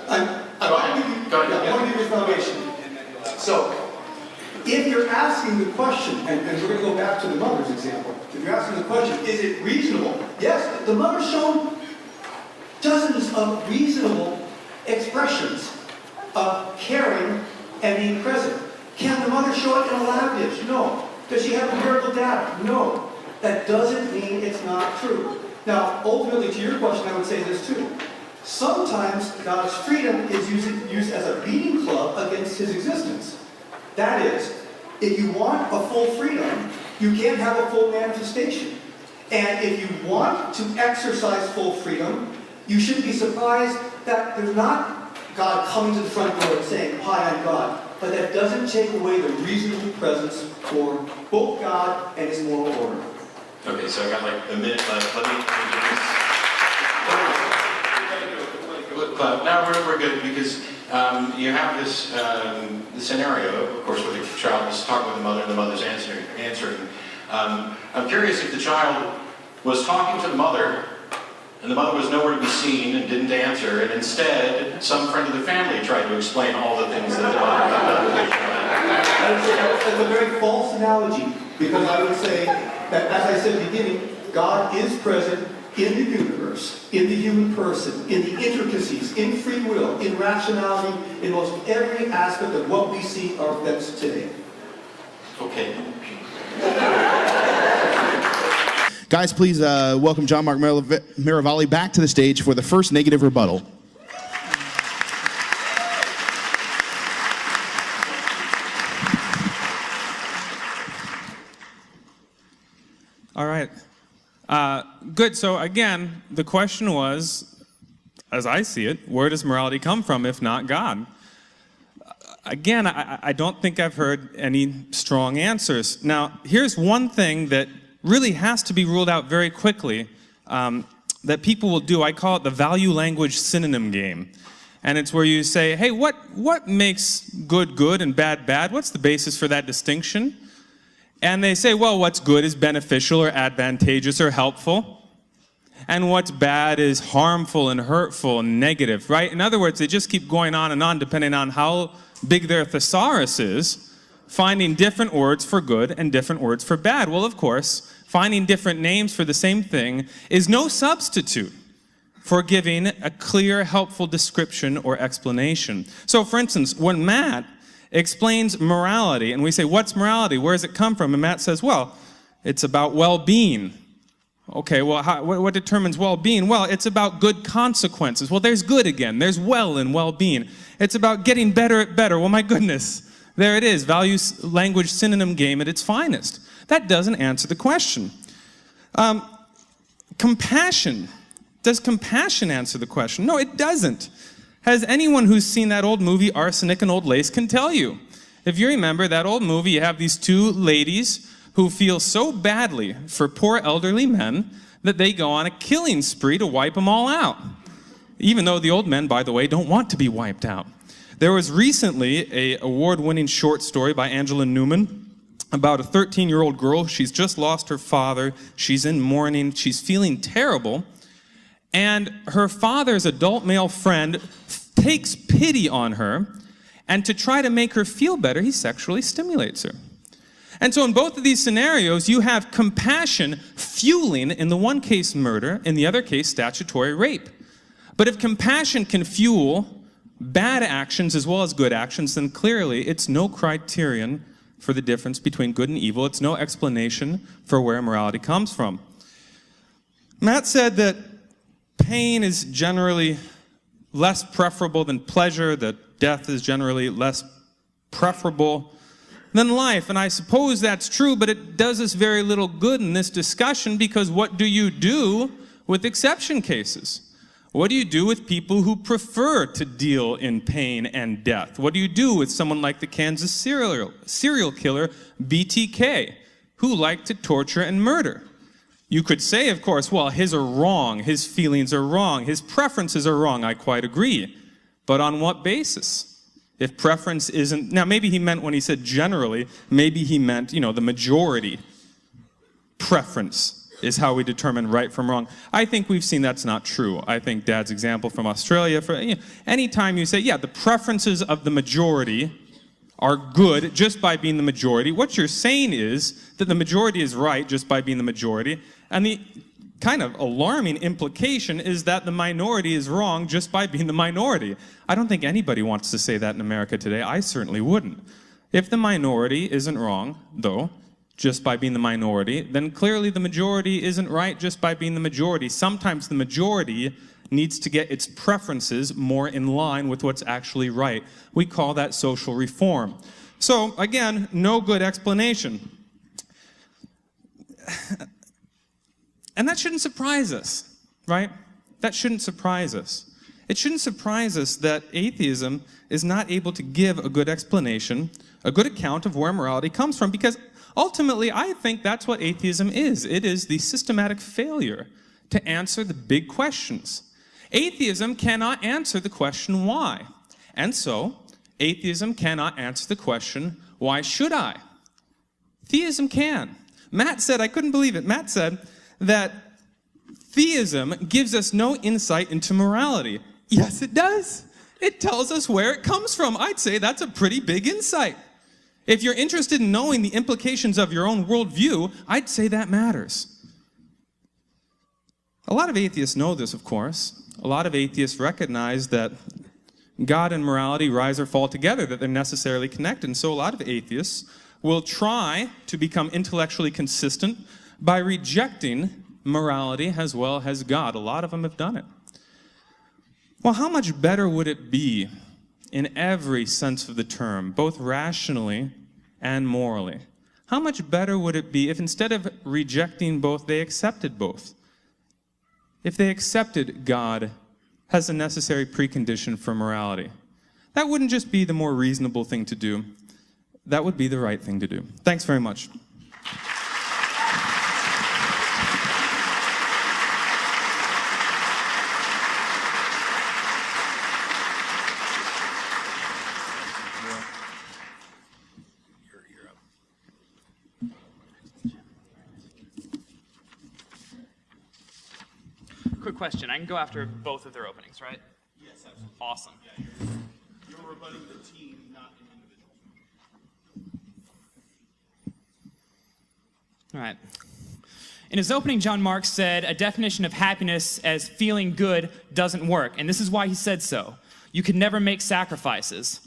I want to give you foundation. So, if you're asking the question, and we're going to go back to the mother's example, if you're asking the question, is it reasonable? Yes, the mother's shown dozens of reasonable expressions of caring and being present. Can the mother show it in a lab dish? No. Does she have empirical data? No. That doesn't mean it's not true. Now, ultimately, to your question, I would say this too. Sometimes God's freedom is used as a beating club against His existence. That is, if you want a full freedom, you can't have a full manifestation. And if you want to exercise full freedom, you shouldn't be surprised that there's not God coming to the front door and saying, hi, I'm God. but that doesn't take away the reasonable presence for both God and His moral order. Okay, so I got like a minute left. Let me do this. But now we're good because you have this scenario, of course, where the child is talking with the mother and the mother's answering. I'm curious if the child was talking to the mother and the mother was nowhere to be seen and didn't answer, and instead some friend of the family tried to explain all the things that the mother had done with the child. That's a very false analogy, because I would say that, as I said at the beginning, God is present in the universe, in the human person, in the intricacies, in free will, in rationality, in most every aspect of what we see our events today. Okay. Guys, please welcome John Mark Miravalle back to the stage for the first negative rebuttal. All right. Good. So again, the question was, as I see it, where does morality come from if not God? Again, I don't think I've heard any strong answers. Now, here's one thing that really has to be ruled out very quickly that people will do. I call it the value language synonym game. And it's where you say, hey, what makes good good and bad bad? What's the basis for that distinction? And they say, well, what's good is beneficial or advantageous or helpful. And what's bad is harmful and hurtful and negative, right? In other words, they just keep going on and on depending on how big their thesaurus is, finding different words for good and different words for bad. Well, of course, finding different names for the same thing is no substitute for giving a clear, helpful description or explanation. So, for instance, when Matt explains morality, and we say, what's morality? Where does it come from? And Matt says, well, it's about well-being. Okay, well, what determines well-being? Well, it's about good consequences. Well, there's good again. There's well in well-being. It's about getting better at better. Well, my goodness, there it is. Value language synonym game at its finest. That doesn't answer the question. Compassion. Does compassion answer the question? No, it doesn't. As anyone who's seen that old movie, Arsenic and Old Lace, can tell you. If you remember that old movie, you have these two ladies who feel so badly for poor elderly men that they go on a killing spree to wipe them all out. Even though the old men, by the way, don't want to be wiped out. There was recently an award-winning short story by Angela Newman about a 13-year-old girl. She's just lost her father. She's in mourning. She's feeling terrible. And her father's adult male friend takes pity on her, and to try to make her feel better, he sexually stimulates her. And so in both of these scenarios, you have compassion fueling, in the one case, murder, in the other case, statutory rape. But if compassion can fuel bad actions as well as good actions, then clearly it's no criterion for the difference between good and evil. It's no explanation for where morality comes from. Matt said that pain is generally less preferable than pleasure, that death is generally less preferable than life. And I suppose that's true, but it does us very little good in this discussion, because what do you do with exception cases? What do you do with people who prefer to deal in pain and death? What do you do with someone like the Kansas serial killer BTK, who liked to torture and murder? You could say, of course, well, his are wrong, his feelings are wrong, his preferences are wrong. I quite agree. But on what basis? If preference isn't... Now, maybe he meant when he said generally, maybe he meant, the majority. Preference is how we determine right from wrong. I think we've seen that's not true. I think Dad's example from Australia, anytime you say, yeah, the preferences of the majority are good just by being the majority, what you're saying is that the majority is right just by being the majority, and the kind of alarming implication is that the minority is wrong just by being the minority. I don't think anybody wants to say that in America today. I certainly wouldn't. If the minority isn't wrong, though, just by being the minority, then clearly the majority isn't right just by being the majority. Sometimes the majority needs to get its preferences more in line with what's actually right. We call that social reform. So, again, no good explanation. And that shouldn't surprise us, right? That shouldn't surprise us. It shouldn't surprise us that atheism is not able to give a good explanation, a good account of where morality comes from, because ultimately I think that's what atheism is. It is the systematic failure to answer the big questions. Atheism cannot answer the question why. And so, atheism cannot answer the question, why should I? Theism can. Matt said, I couldn't believe it, Matt said that theism gives us no insight into morality. Yes, it does. It tells us where it comes from. I'd say that's a pretty big insight. If you're interested in knowing the implications of your own worldview, I'd say that matters. A lot of atheists know this, of course. A lot of atheists recognize that God and morality rise or fall together, that they're necessarily connected. And so a lot of atheists will try to become intellectually consistent by rejecting morality as well as God. A lot of them have done it. Well, how much better would it be in every sense of the term, both rationally and morally? How much better would it be if instead of rejecting both, they accepted both? If they accepted God as a necessary precondition for morality? That wouldn't just be the more reasonable thing to do. That would be the right thing to do. Thanks very much. Quick question. I can go after both of their openings, right? Yes, absolutely. Awesome. Yeah, you're rebutting the team, not an individual. All right. In his opening, John Marx said, a definition of happiness as feeling good doesn't work. And this is why he said so. You could never make sacrifices.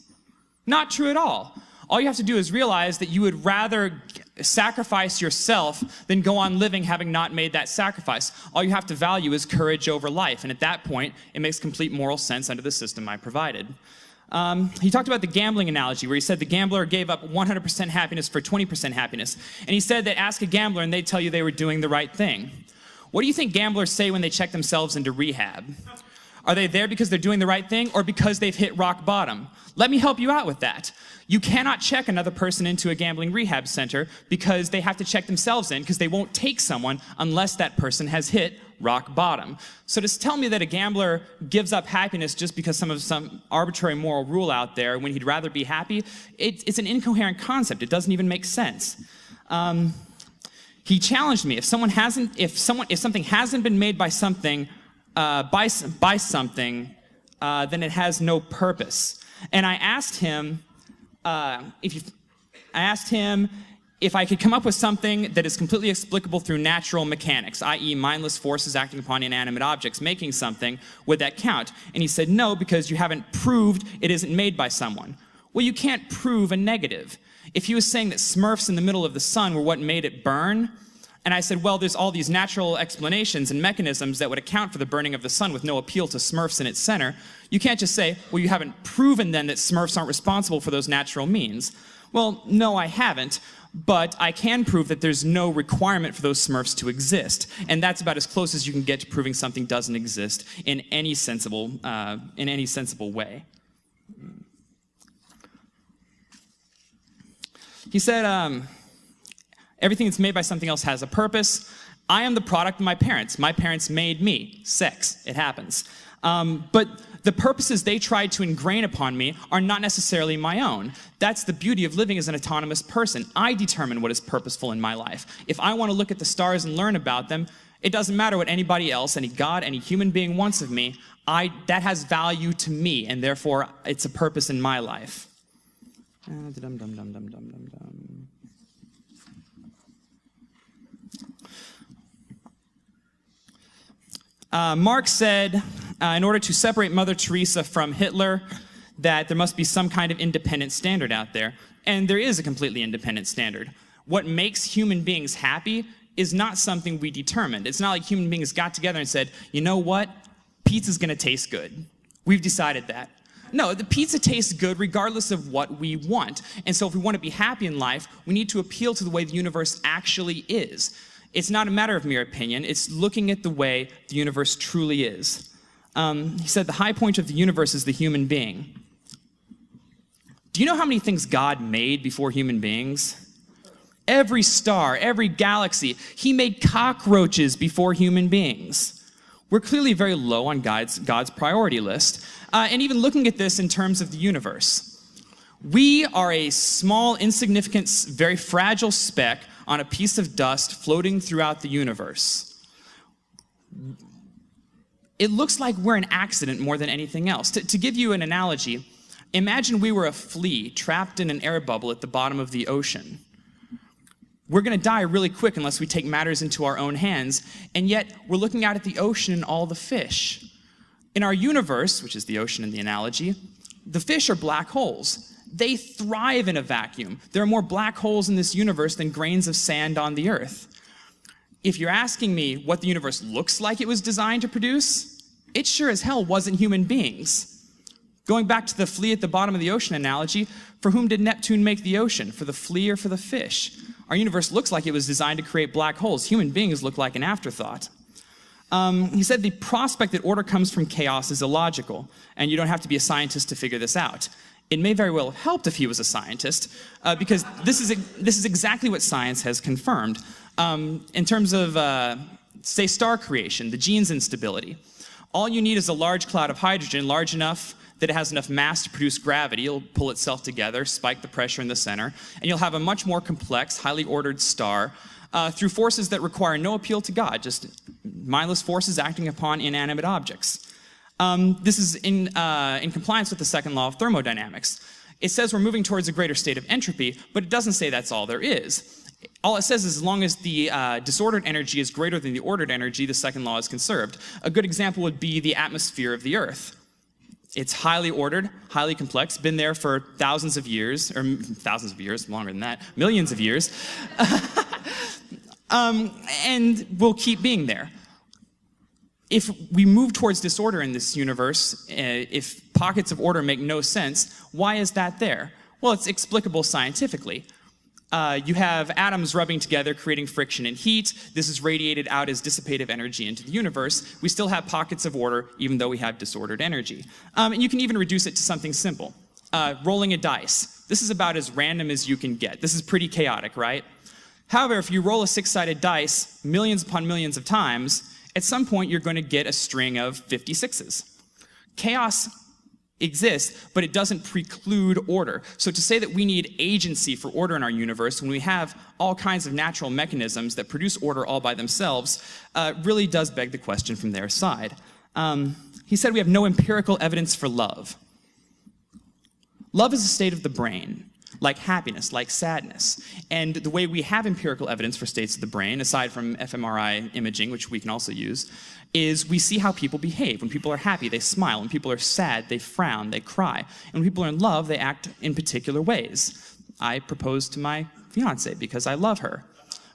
Not true at all. All you have to do is realize that you would rather sacrifice yourself than go on living having not made that sacrifice. All you have to value is courage over life. And at that point, it makes complete moral sense under the system I provided. He talked about the gambling analogy, where he said the gambler gave up 100% happiness for 20% happiness. And he said that ask a gambler and they'd tell you they were doing the right thing. What do you think gamblers say when they check themselves into rehab? Are they there because they're doing the right thing or because they've hit rock bottom? Let me help you out with that. You cannot check another person into a gambling rehab center because they have to check themselves in because they won't take someone unless that person has hit rock bottom. So to tell me that a gambler gives up happiness just because of some arbitrary moral rule out there when he'd rather be happy, it's an incoherent concept. It doesn't even make sense. He challenged me. If something hasn't been made by something, by something, then it has no purpose. And I asked him if I could come up with something that is completely explicable through natural mechanics, i.e. mindless forces acting upon inanimate objects making something, would that count? And he said no, because you haven't proved it isn't made by someone. Well, you can't prove a negative. If he was saying that Smurfs in the middle of the sun were what made it burn, and I said, well, there's all these natural explanations and mechanisms that would account for the burning of the sun with no appeal to Smurfs in its center, you can't just say, well, you haven't proven then that Smurfs aren't responsible for those natural means. Well, no, I haven't, but I can prove that there's no requirement for those Smurfs to exist, and that's about as close as you can get to proving something doesn't exist in any sensible way. He said, everything that's made by something else has a purpose. I am the product of my parents. My parents made me. Sex. It happens. But the purposes they tried to ingrain upon me are not necessarily my own. That's the beauty of living as an autonomous person. I determine what is purposeful in my life. If I want to look at the stars and learn about them, it doesn't matter what anybody else, any God, any human being wants of me. That has value to me, and therefore it's a purpose in my life. Marx said, in order to separate Mother Teresa from Hitler, that there must be some kind of independent standard out there. And there is a completely independent standard. What makes human beings happy is not something we determined. It's not like human beings got together and said, you know what? Pizza's going to taste good. We've decided that. No, the pizza tastes good regardless of what we want. And so if we want to be happy in life, we need to appeal to the way the universe actually is. It's not a matter of mere opinion. It's looking at the way the universe truly is. He said, the high point of the universe is the human being. Do you know how many things God made before human beings? Every star, every galaxy. He made cockroaches before human beings. We're clearly very low on God's priority list. And even looking at this in terms of the universe, we are a small, insignificant, very fragile speck on a piece of dust floating throughout the universe. It looks like we're an accident more than anything else. To give you an analogy, imagine we were a flea trapped in an air bubble at the bottom of the ocean. We're going to die really quick unless we take matters into our own hands, and yet we're looking out at the ocean and all the fish. In our universe, which is the ocean in the analogy, the fish are black holes. They thrive in a vacuum. There are more black holes in this universe than grains of sand on the earth. If you're asking me what the universe looks like it was designed to produce, it sure as hell wasn't human beings. Going back to the flea at the bottom of the ocean analogy, for whom did Neptune make the ocean? For the flea or for the fish? Our universe looks like it was designed to create black holes. Human beings look like an afterthought. He said the prospect that order comes from chaos is illogical, and you don't have to be a scientist to figure this out. It may very well have helped if he was a scientist, because this is exactly what science has confirmed. In terms of, say, star creation, the gene's instability. All you need is a large cloud of hydrogen, large enough that it has enough mass to produce gravity. It'll pull itself together, spike the pressure in the center, and you'll have a much more complex, highly ordered star through forces that require no appeal to God, just mindless forces acting upon inanimate objects. This is in compliance with the second law of thermodynamics. It says we're moving towards a greater state of entropy, but it doesn't say that's all there is. All it says is as long as the disordered energy is greater than the ordered energy, the second law is conserved. A good example would be the atmosphere of the Earth. It's highly ordered, highly complex, been there for thousands of years, longer than that, millions of years, and will keep being there. If we move towards disorder in this universe, if pockets of order make no sense, why is that there? Well, it's explicable scientifically. You have atoms rubbing together, creating friction and heat. This is radiated out as dissipative energy into the universe. We still have pockets of order, even though we have disordered energy. And you can even reduce it to something simple. Rolling a dice. This is about as random as you can get. This is pretty chaotic, right? However, if you roll a six-sided dice millions upon millions of times, at some point you're going to get a string of 56s. Chaos exists, but it doesn't preclude order. So to say that we need agency for order in our universe when we have all kinds of natural mechanisms that produce order all by themselves really does beg the question from their side. He said we have no empirical evidence for love. Love is a state of the brain, like happiness, like sadness. And the way we have empirical evidence for states of the brain, aside from fMRI imaging, which we can also use, is we see how people behave. When people are happy, they smile. When people are sad, they frown, they cry. And when people are in love, they act in particular ways. I proposed to my fiancée because I love her.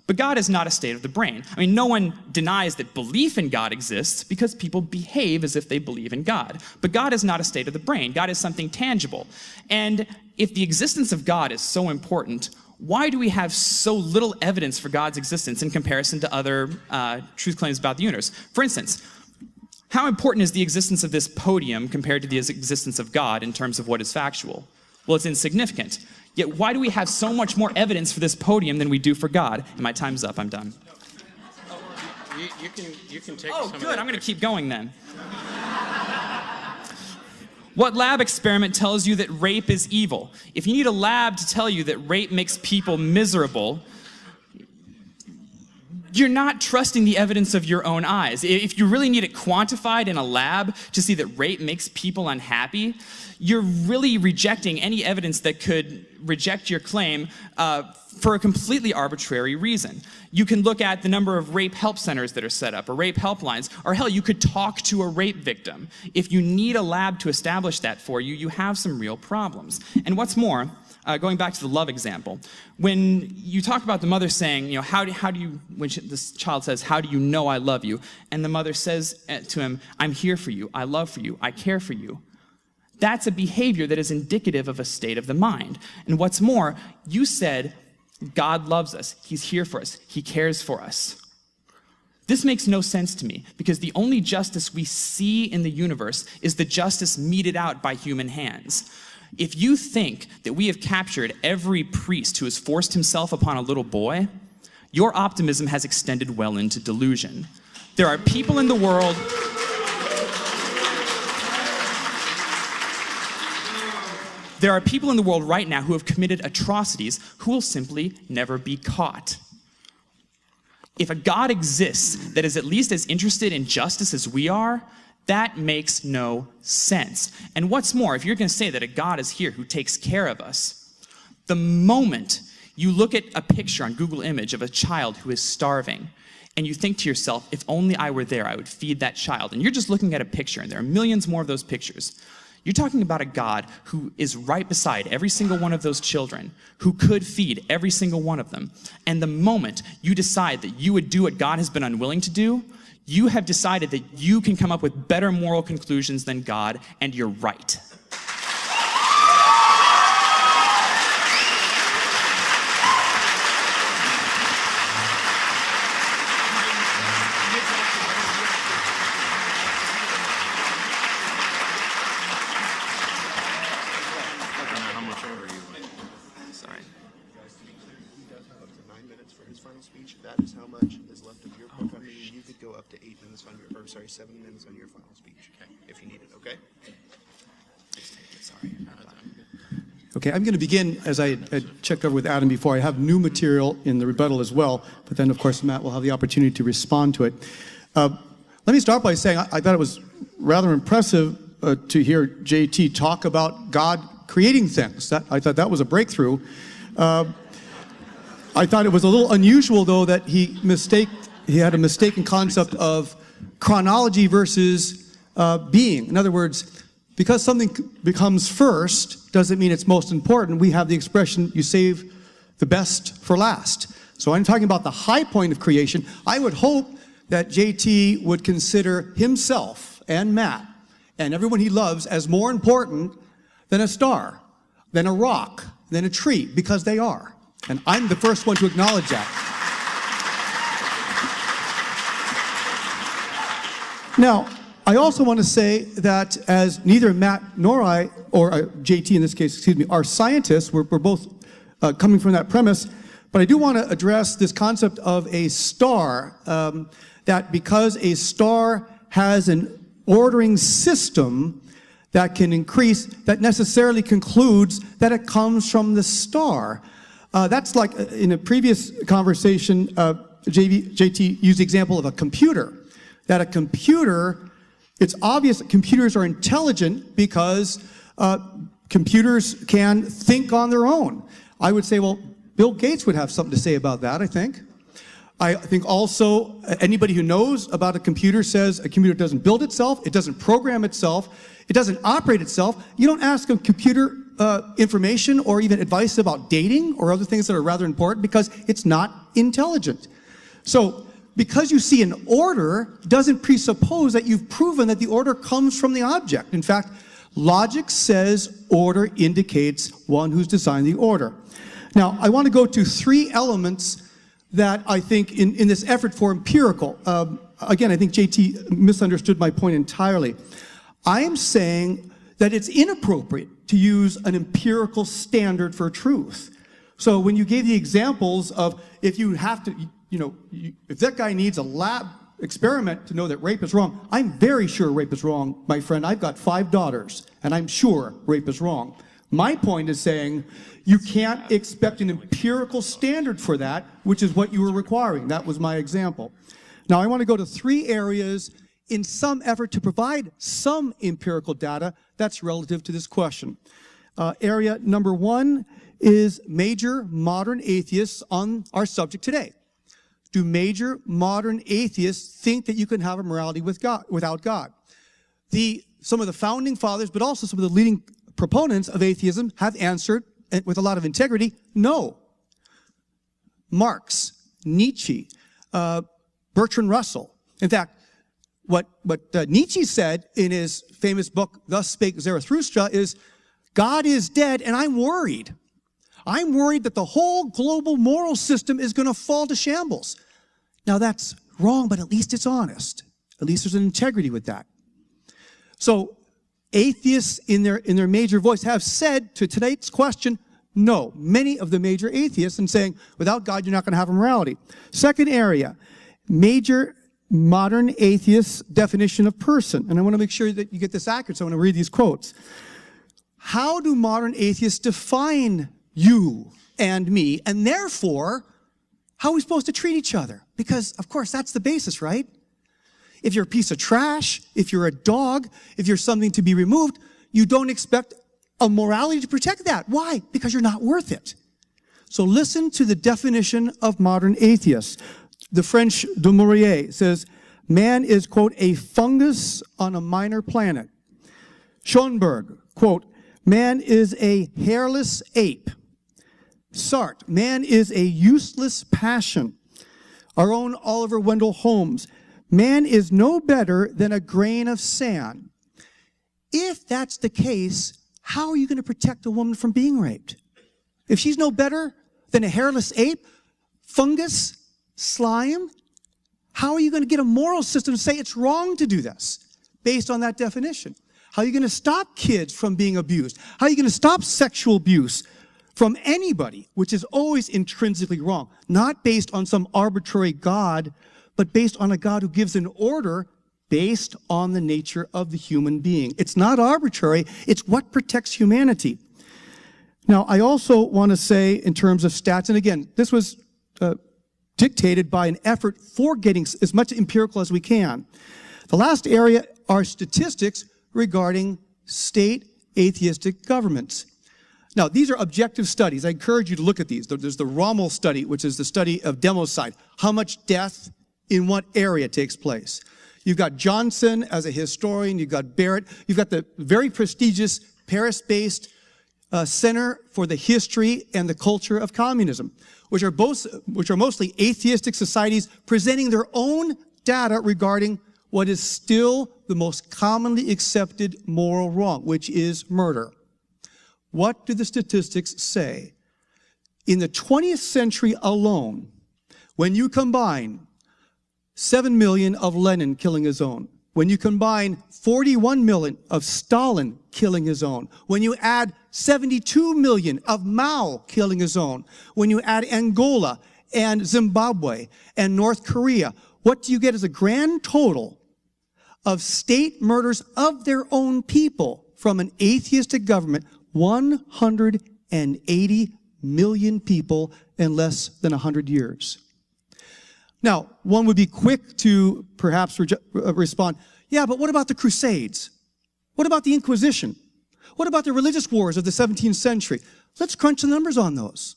But God is not a state of the brain. I mean, no one denies that belief in God exists because people behave as if they believe in God. But God is not a state of the brain. God is something tangible. And if the existence of God is so important, why do we have so little evidence for God's existence in comparison to other truth claims about the universe? For instance, how important is the existence of this podium compared to the existence of God in terms of what is factual? Well, it's insignificant. Yet why do we have so much more evidence for this podium than we do for God? And my time's up, I'm done. You can take Oh, good, I'm going to keep going then. What lab experiment tells you that rape is evil? If you need a lab to tell you that rape makes people miserable, you're not trusting the evidence of your own eyes. If you really need it quantified in a lab to see that rape makes people unhappy, you're really rejecting any evidence that could reject your claim for a completely arbitrary reason. You can look at the number of rape help centers that are set up, or rape helplines, or hell, you could talk to a rape victim. If you need a lab to establish that for you, you have some real problems. And what's more, going back to the love example, when you talk about the mother saying, you know, how do you, when this child says, how do you know I love you? And the mother says to him, I'm here for you, I love for you, I care for you. That's a behavior that is indicative of a state of the mind. And what's more, you said, God loves us, He's here for us, He cares for us. This makes no sense to me, because the only justice we see in the universe is the justice meted out by human hands. If you think that we have captured every priest who has forced himself upon a little boy, your optimism has extended well into delusion. There are people in the world... There are people in the world right now who have committed atrocities who will simply never be caught. If a God exists that is at least as interested in justice as we are, that makes no sense. And what's more, if you're going to say that a God is here who takes care of us, the moment you look at a picture on Google Image of a child who is starving, and you think to yourself, if only I were there, I would feed that child. And you're just looking at a picture, and there are millions more of those pictures. You're talking about a God who is right beside every single one of those children, who could feed every single one of them. And the moment you decide that you would do what God has been unwilling to do, you have decided that you can come up with better moral conclusions than God, and you're right. That is how much is left of your book. I mean, you could go up to 8 minutes on your, or sorry, 7 minutes on your final speech, if you need it, okay? Sorry. Okay, I'm going to begin, as I had checked over with Adam before. I have new material in the rebuttal as well, but then, of course, Matt will have the opportunity to respond to it. Let me start by saying I thought it was rather impressive to hear JT talk about God creating things. I thought that was a breakthrough. I thought it was a little unusual, though, that he had a mistaken concept of chronology versus being. In other words, because something becomes first doesn't mean it's most important. We have the expression, you save the best for last. So I'm talking about the high point of creation. I would hope that JT would consider himself and Matt and everyone he loves as more important than a star, than a rock, than a tree, because they are. And I'm the first one to acknowledge that. Now, I also want to say that as neither Matt nor I, or JT in this case, excuse me, are scientists, we're both coming from that premise, but I do want to address this concept of a star, that because a star has an ordering system that can increase, that necessarily concludes that it comes from the star. That's like in a previous conversation, JT used the example of a computer. That a computer, it's obvious that computers are intelligent because computers can think on their own. I would say, well, Bill Gates would have something to say about that, I think. I think also anybody who knows about a computer says a computer doesn't build itself, it doesn't program itself, it doesn't operate itself. You don't ask a computer information or even advice about dating or other things that are rather important because it's not intelligent. So because you see an order doesn't presuppose that you've proven that the order comes from the object. In fact, logic says order indicates one who's designed the order. Now, I want to go to 3 elements that I think in this effort for empirical, again, I think JT misunderstood my point entirely. I am saying that it's inappropriate to use an empirical standard for truth. So when you gave the examples of if you have to, if that guy needs a lab experiment to know that rape is wrong, I'm very sure rape is wrong, my friend. I've got 5 daughters, and I'm sure rape is wrong. My point is saying you can't expect an empirical standard for that, which is what you were requiring. That was my example. Now I want to go to 3 areas in some effort to provide some empirical data that's relative to this question. Area number 1 is major modern atheists on our subject today. Do major modern atheists think that you can have a morality with God, without God? Some of the founding fathers, but also some of the leading proponents of atheism have answered with a lot of integrity, no. Marx, Nietzsche, Bertrand Russell. In fact, what Nietzsche said in his famous book, Thus Spake Zarathustra, is, God is dead and I'm worried. I'm worried that the whole global moral system is going to fall to shambles. Now that's wrong, but at least it's honest. At least there's an integrity with that. So atheists in their major voice have said to today's question, no. Many of the major atheists and saying, without God, you're not going to have a morality. Second area, major modern atheists' definition of person. And I want to make sure that you get this accurate, so I want to read these quotes. How do modern atheists define you and me? And therefore, how are we supposed to treat each other? Because, of course, that's the basis, right? If you're a piece of trash, if you're a dog, if you're something to be removed, you don't expect a morality to protect that. Why? Because you're not worth it. So listen to the definition of modern atheists. The French de Maurier says, man is, quote, a fungus on a minor planet. Schoenberg, quote, man is a hairless ape. Sartre, man is a useless passion. Our own Oliver Wendell Holmes, man is no better than a grain of sand. If that's the case, how are you going to protect a woman from being raped? If she's no better than a hairless ape, fungus, slime, how are you going to get a moral system to say it's wrong to do this based on that definition? How are you going to stop kids from being abused? How are you going to stop sexual abuse from anybody, which is always intrinsically wrong, not based on some arbitrary God, but based on a God who gives an order based on the nature of the human being. It's not arbitrary, it's what protects humanity. Now, I also want to say in terms of stats, and again, this was dictated by an effort for getting as much empirical as we can. The last area are statistics regarding state atheistic governments. Now, these are objective studies. I encourage you to look at these. There's the Rommel study, which is the study of democide. How much death in what area takes place? You've got Johnson as a historian. You've got Barrett. You've got the very prestigious Paris-based Center for the History and the Culture of Communism, which are mostly atheistic societies presenting their own data regarding what is still the most commonly accepted moral wrong, which is murder. What do the statistics say? In the 20th century alone, when you combine 7 million of Lenin killing his own, when you combine 41 million of Stalin killing his own, when you add 72 million of Mao killing his own, when you add Angola and Zimbabwe and North Korea, what do you get as a grand total of state murders of their own people from an atheistic government? 180 million people in less than 100 years. Now, one would be quick to perhaps respond, yeah, but what about the Crusades? What about the Inquisition? What about the religious wars of the 17th century? Let's crunch the numbers on those,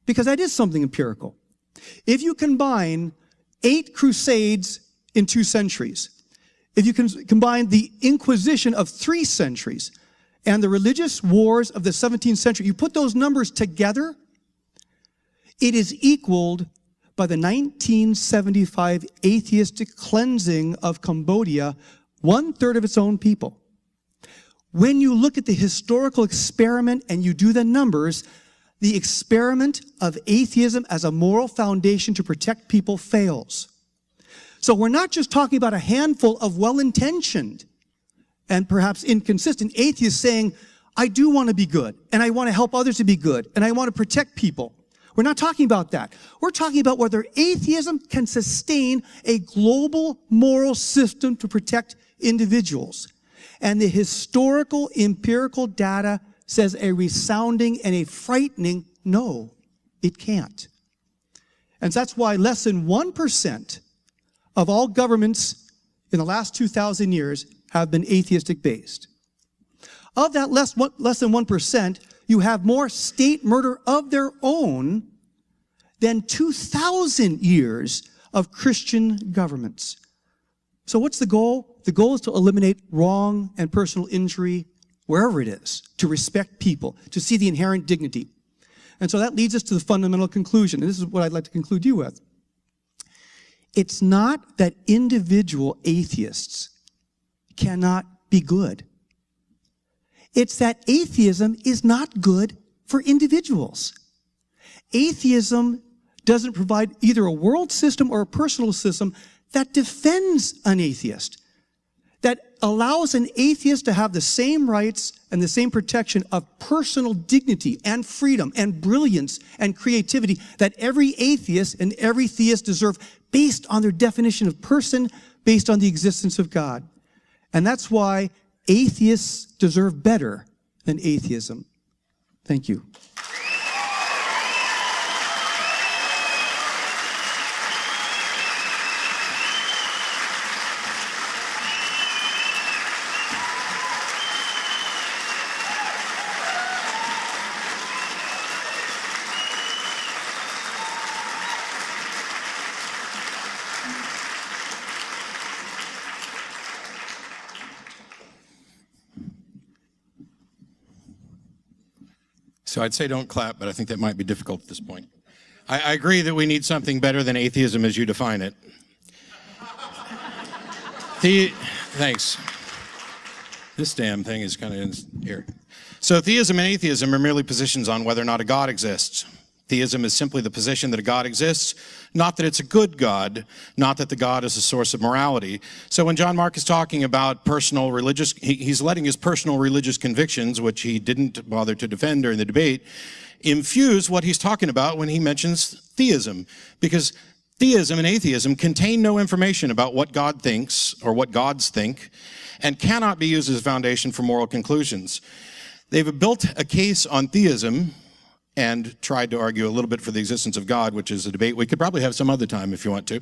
because that is something empirical. If you combine 8 crusades in 2 centuries, if you can combine the Inquisition of 3 centuries, and the religious wars of the 17th century, you put those numbers together, it is equaled by the 1975 atheistic cleansing of Cambodia, 1/3 of its own people. When you look at the historical experiment and you do the numbers, the experiment of atheism as a moral foundation to protect people fails. So we're not just talking about a handful of well-intentioned and perhaps inconsistent atheists saying, I do want to be good, and I want to help others to be good, and I want to protect people. We're not talking about that. We're talking about whether atheism can sustain a global moral system to protect individuals. And the historical empirical data says a resounding and a frightening no, it can't. And that's why less than 1% of all governments in the last 2,000 years have been atheistic based. Of that less than 1%, you have more state murder of their own than 2,000 years of Christian governments. So what's the goal? The goal is to eliminate wrong and personal injury wherever it is, to respect people, to see the inherent dignity. And so that leads us to the fundamental conclusion, and this is what I'd like to conclude you with. It's not that individual atheists cannot be good. It's that atheism is not good for individuals. Atheism doesn't provide either a world system or a personal system that defends an atheist, that allows an atheist to have the same rights and the same protection of personal dignity and freedom and brilliance and creativity that every atheist and every theist deserve based on their definition of person, based on the existence of God. And that's why atheists deserve better than atheism. Thank you. So I'd say don't clap, but I think that might be difficult at this point. I agree that we need something better than atheism as you define it. Thanks. This damn thing is kind of in here. So theism and atheism are merely positions on whether or not a God exists. Theism is simply the position that a God exists, not that it's a good God, not that the God is a source of morality. So when John Mark is talking about personal religious, he's letting his personal religious convictions, which he didn't bother to defend during the debate, infuse what he's talking about when he mentions theism. Because theism and atheism contain no information about what God thinks or what gods think, and cannot be used as a foundation for moral conclusions. They've built a case on theism and tried to argue a little bit for the existence of God, which is a debate we could probably have some other time if you want to.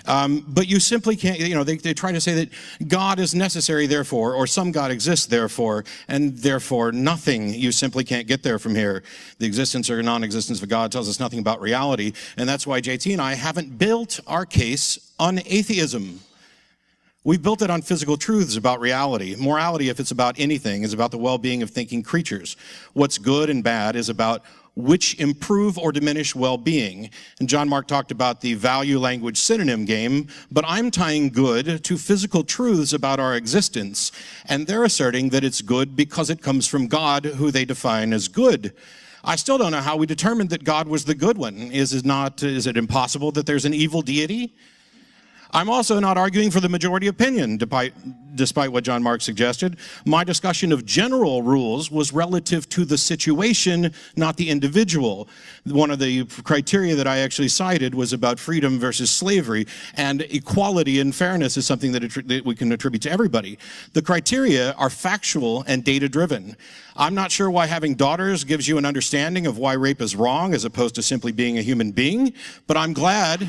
But you simply can't, they try to say that God is necessary, therefore, or some God exists, therefore, and therefore nothing. You simply can't get there from here. The existence or non-existence of God tells us nothing about reality, and that's why JT and I haven't built our case on atheism. We've built it on physical truths about reality. Morality, if it's about anything, is about the well-being of thinking creatures. What's good and bad is about which improve or diminish well-being. And John Mark talked about the value language synonym game, but I'm tying good to physical truths about our existence, and they're asserting that it's good because it comes from God, who they define as good. I still don't know how we determined that God was the good one. Is it impossible that there's an evil deity? I'm also not arguing for the majority opinion, despite what John Mark suggested. My discussion of general rules was relative to the situation, not the individual. One of the criteria that I actually cited was about freedom versus slavery, and equality and fairness is something that we can attribute to everybody. The criteria are factual and data-driven. I'm not sure why having daughters gives you an understanding of why rape is wrong as opposed to simply being a human being, but I'm glad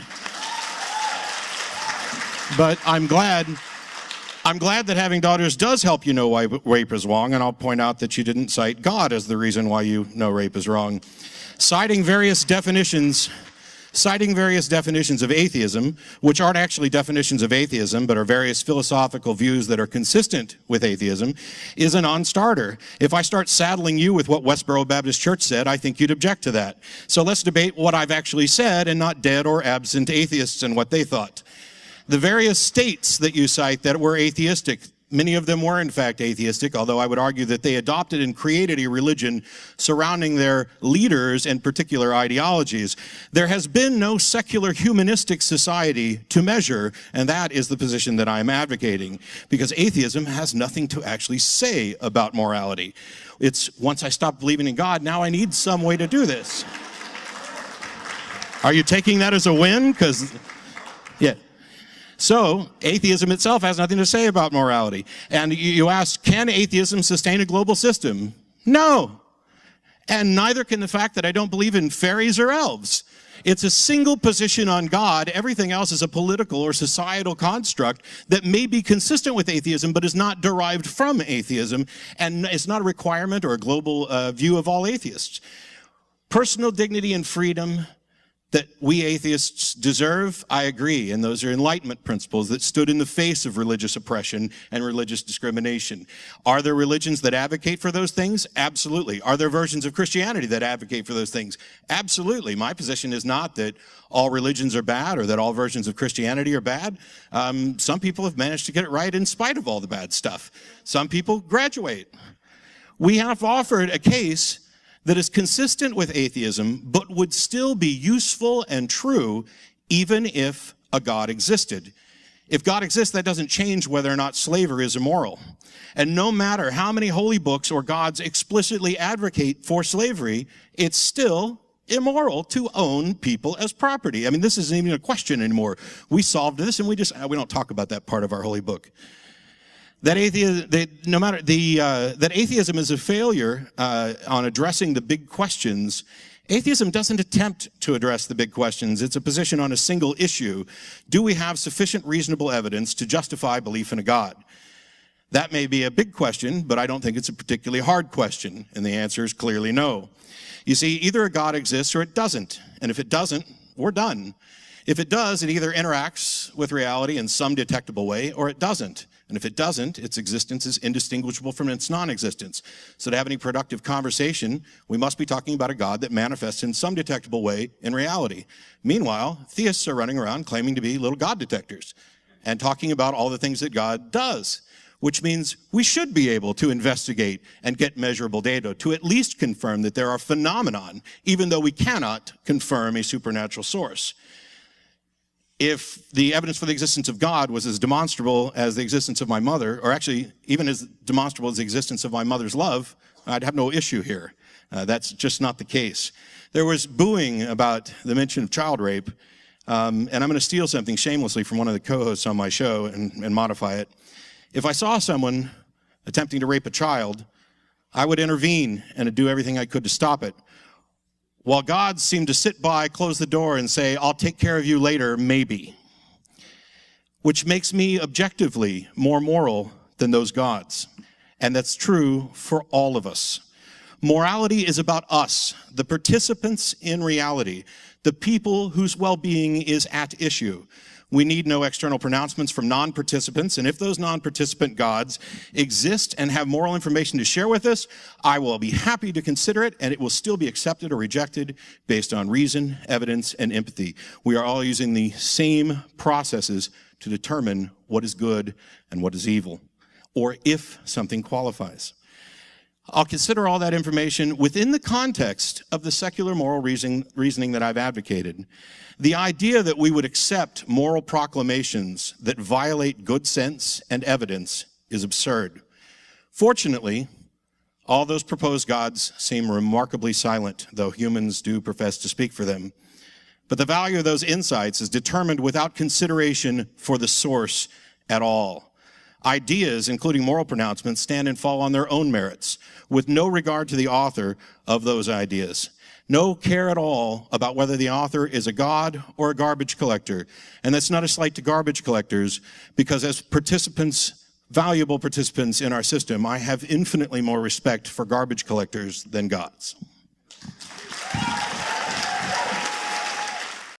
that having daughters does help you know why rape is wrong, and I'll point out that you didn't cite God as the reason why you know rape is wrong. Citing various definitions of atheism, which aren't actually definitions of atheism, but are various philosophical views that are consistent with atheism, is a non-starter. If I start saddling you with what Westboro Baptist Church said, I think you'd object to that. So let's debate what I've actually said and not dead or absent atheists and what they thought. The various states that you cite that were atheistic, many of them were in fact atheistic, although I would argue that they adopted and created a religion surrounding their leaders and particular ideologies. There has been no secular humanistic society to measure, and that is the position that I'm advocating, because atheism has nothing to actually say about morality. It's once I stop believing in God, now I need some way to do this. Are you taking that as a win? Yeah. So, atheism itself has nothing to say about morality. And you ask, can atheism sustain a global system? No. And neither can the fact that I don't believe in fairies or elves. It's a single position on God. Everything else is a political or societal construct that may be consistent with atheism, but is not derived from atheism, and it's not a requirement or a global view of all atheists. Personal dignity and freedom that we atheists deserve, I agree, and those are Enlightenment principles that stood in the face of religious oppression and religious discrimination. Are there religions that advocate for those things? Absolutely. Are there versions of Christianity that advocate for those things? Absolutely. My position is not that all religions are bad or that all versions of Christianity are bad. Some people have managed to get it right in spite of all the bad stuff. Some people graduate. We have offered a case that is consistent with atheism, but would still be useful and true even if a God existed. If God exists, that doesn't change whether or not slavery is immoral. And no matter how many holy books or gods explicitly advocate for slavery, it's still immoral to own people as property. I mean, this isn't even a question anymore. We solved this, and we don't talk about that part of our holy book. That atheism is a failure on addressing the big questions. Atheism doesn't attempt to address the big questions. It's a position on a single issue. Do we have sufficient reasonable evidence to justify belief in a God? That may be a big question, but I don't think it's a particularly hard question, and the answer is clearly no. You see, either a God exists or it doesn't, and if it doesn't, we're done. If it does, it either interacts with reality in some detectable way, or it doesn't. And if it doesn't, its existence is indistinguishable from its non-existence. So to have any productive conversation, we must be talking about a God that manifests in some detectable way in reality. Meanwhile, theists are running around claiming to be little God detectors and talking about all the things that God does, which means we should be able to investigate and get measurable data to at least confirm that there are phenomenon, even though we cannot confirm a supernatural source. If the evidence for the existence of God was as demonstrable as the existence of my mother, or actually even as demonstrable as the existence of my mother's love, I'd have no issue here. That's just not the case. There was booing about the mention of child rape, and I'm going to steal something shamelessly from one of the co-hosts on my show and modify it. If I saw someone attempting to rape a child, I would intervene and do everything I could to stop it. While God seemed to sit by, close the door, and say, I'll take care of you later, maybe. Which makes me objectively more moral than those gods. And that's true for all of us. Morality is about us, the participants in reality, the people whose well-being is at issue. We need no external pronouncements from non-participants, and if those non-participant gods exist and have moral information to share with us, I will be happy to consider it, and it will still be accepted or rejected based on reason, evidence, and empathy. We are all using the same processes to determine what is good and what is evil, or if something qualifies. I'll consider all that information within the context of the secular moral reasoning that I've advocated. The idea that we would accept moral proclamations that violate good sense and evidence is absurd. Fortunately, all those proposed gods seem remarkably silent, though humans do profess to speak for them. But the value of those insights is determined without consideration for the source at all. Ideas, including moral pronouncements, stand and fall on their own merits, with no regard to the author of those ideas. No care at all about whether the author is a god or a garbage collector. And that's not a slight to garbage collectors, because as participants, valuable participants in our system, I have infinitely more respect for garbage collectors than gods.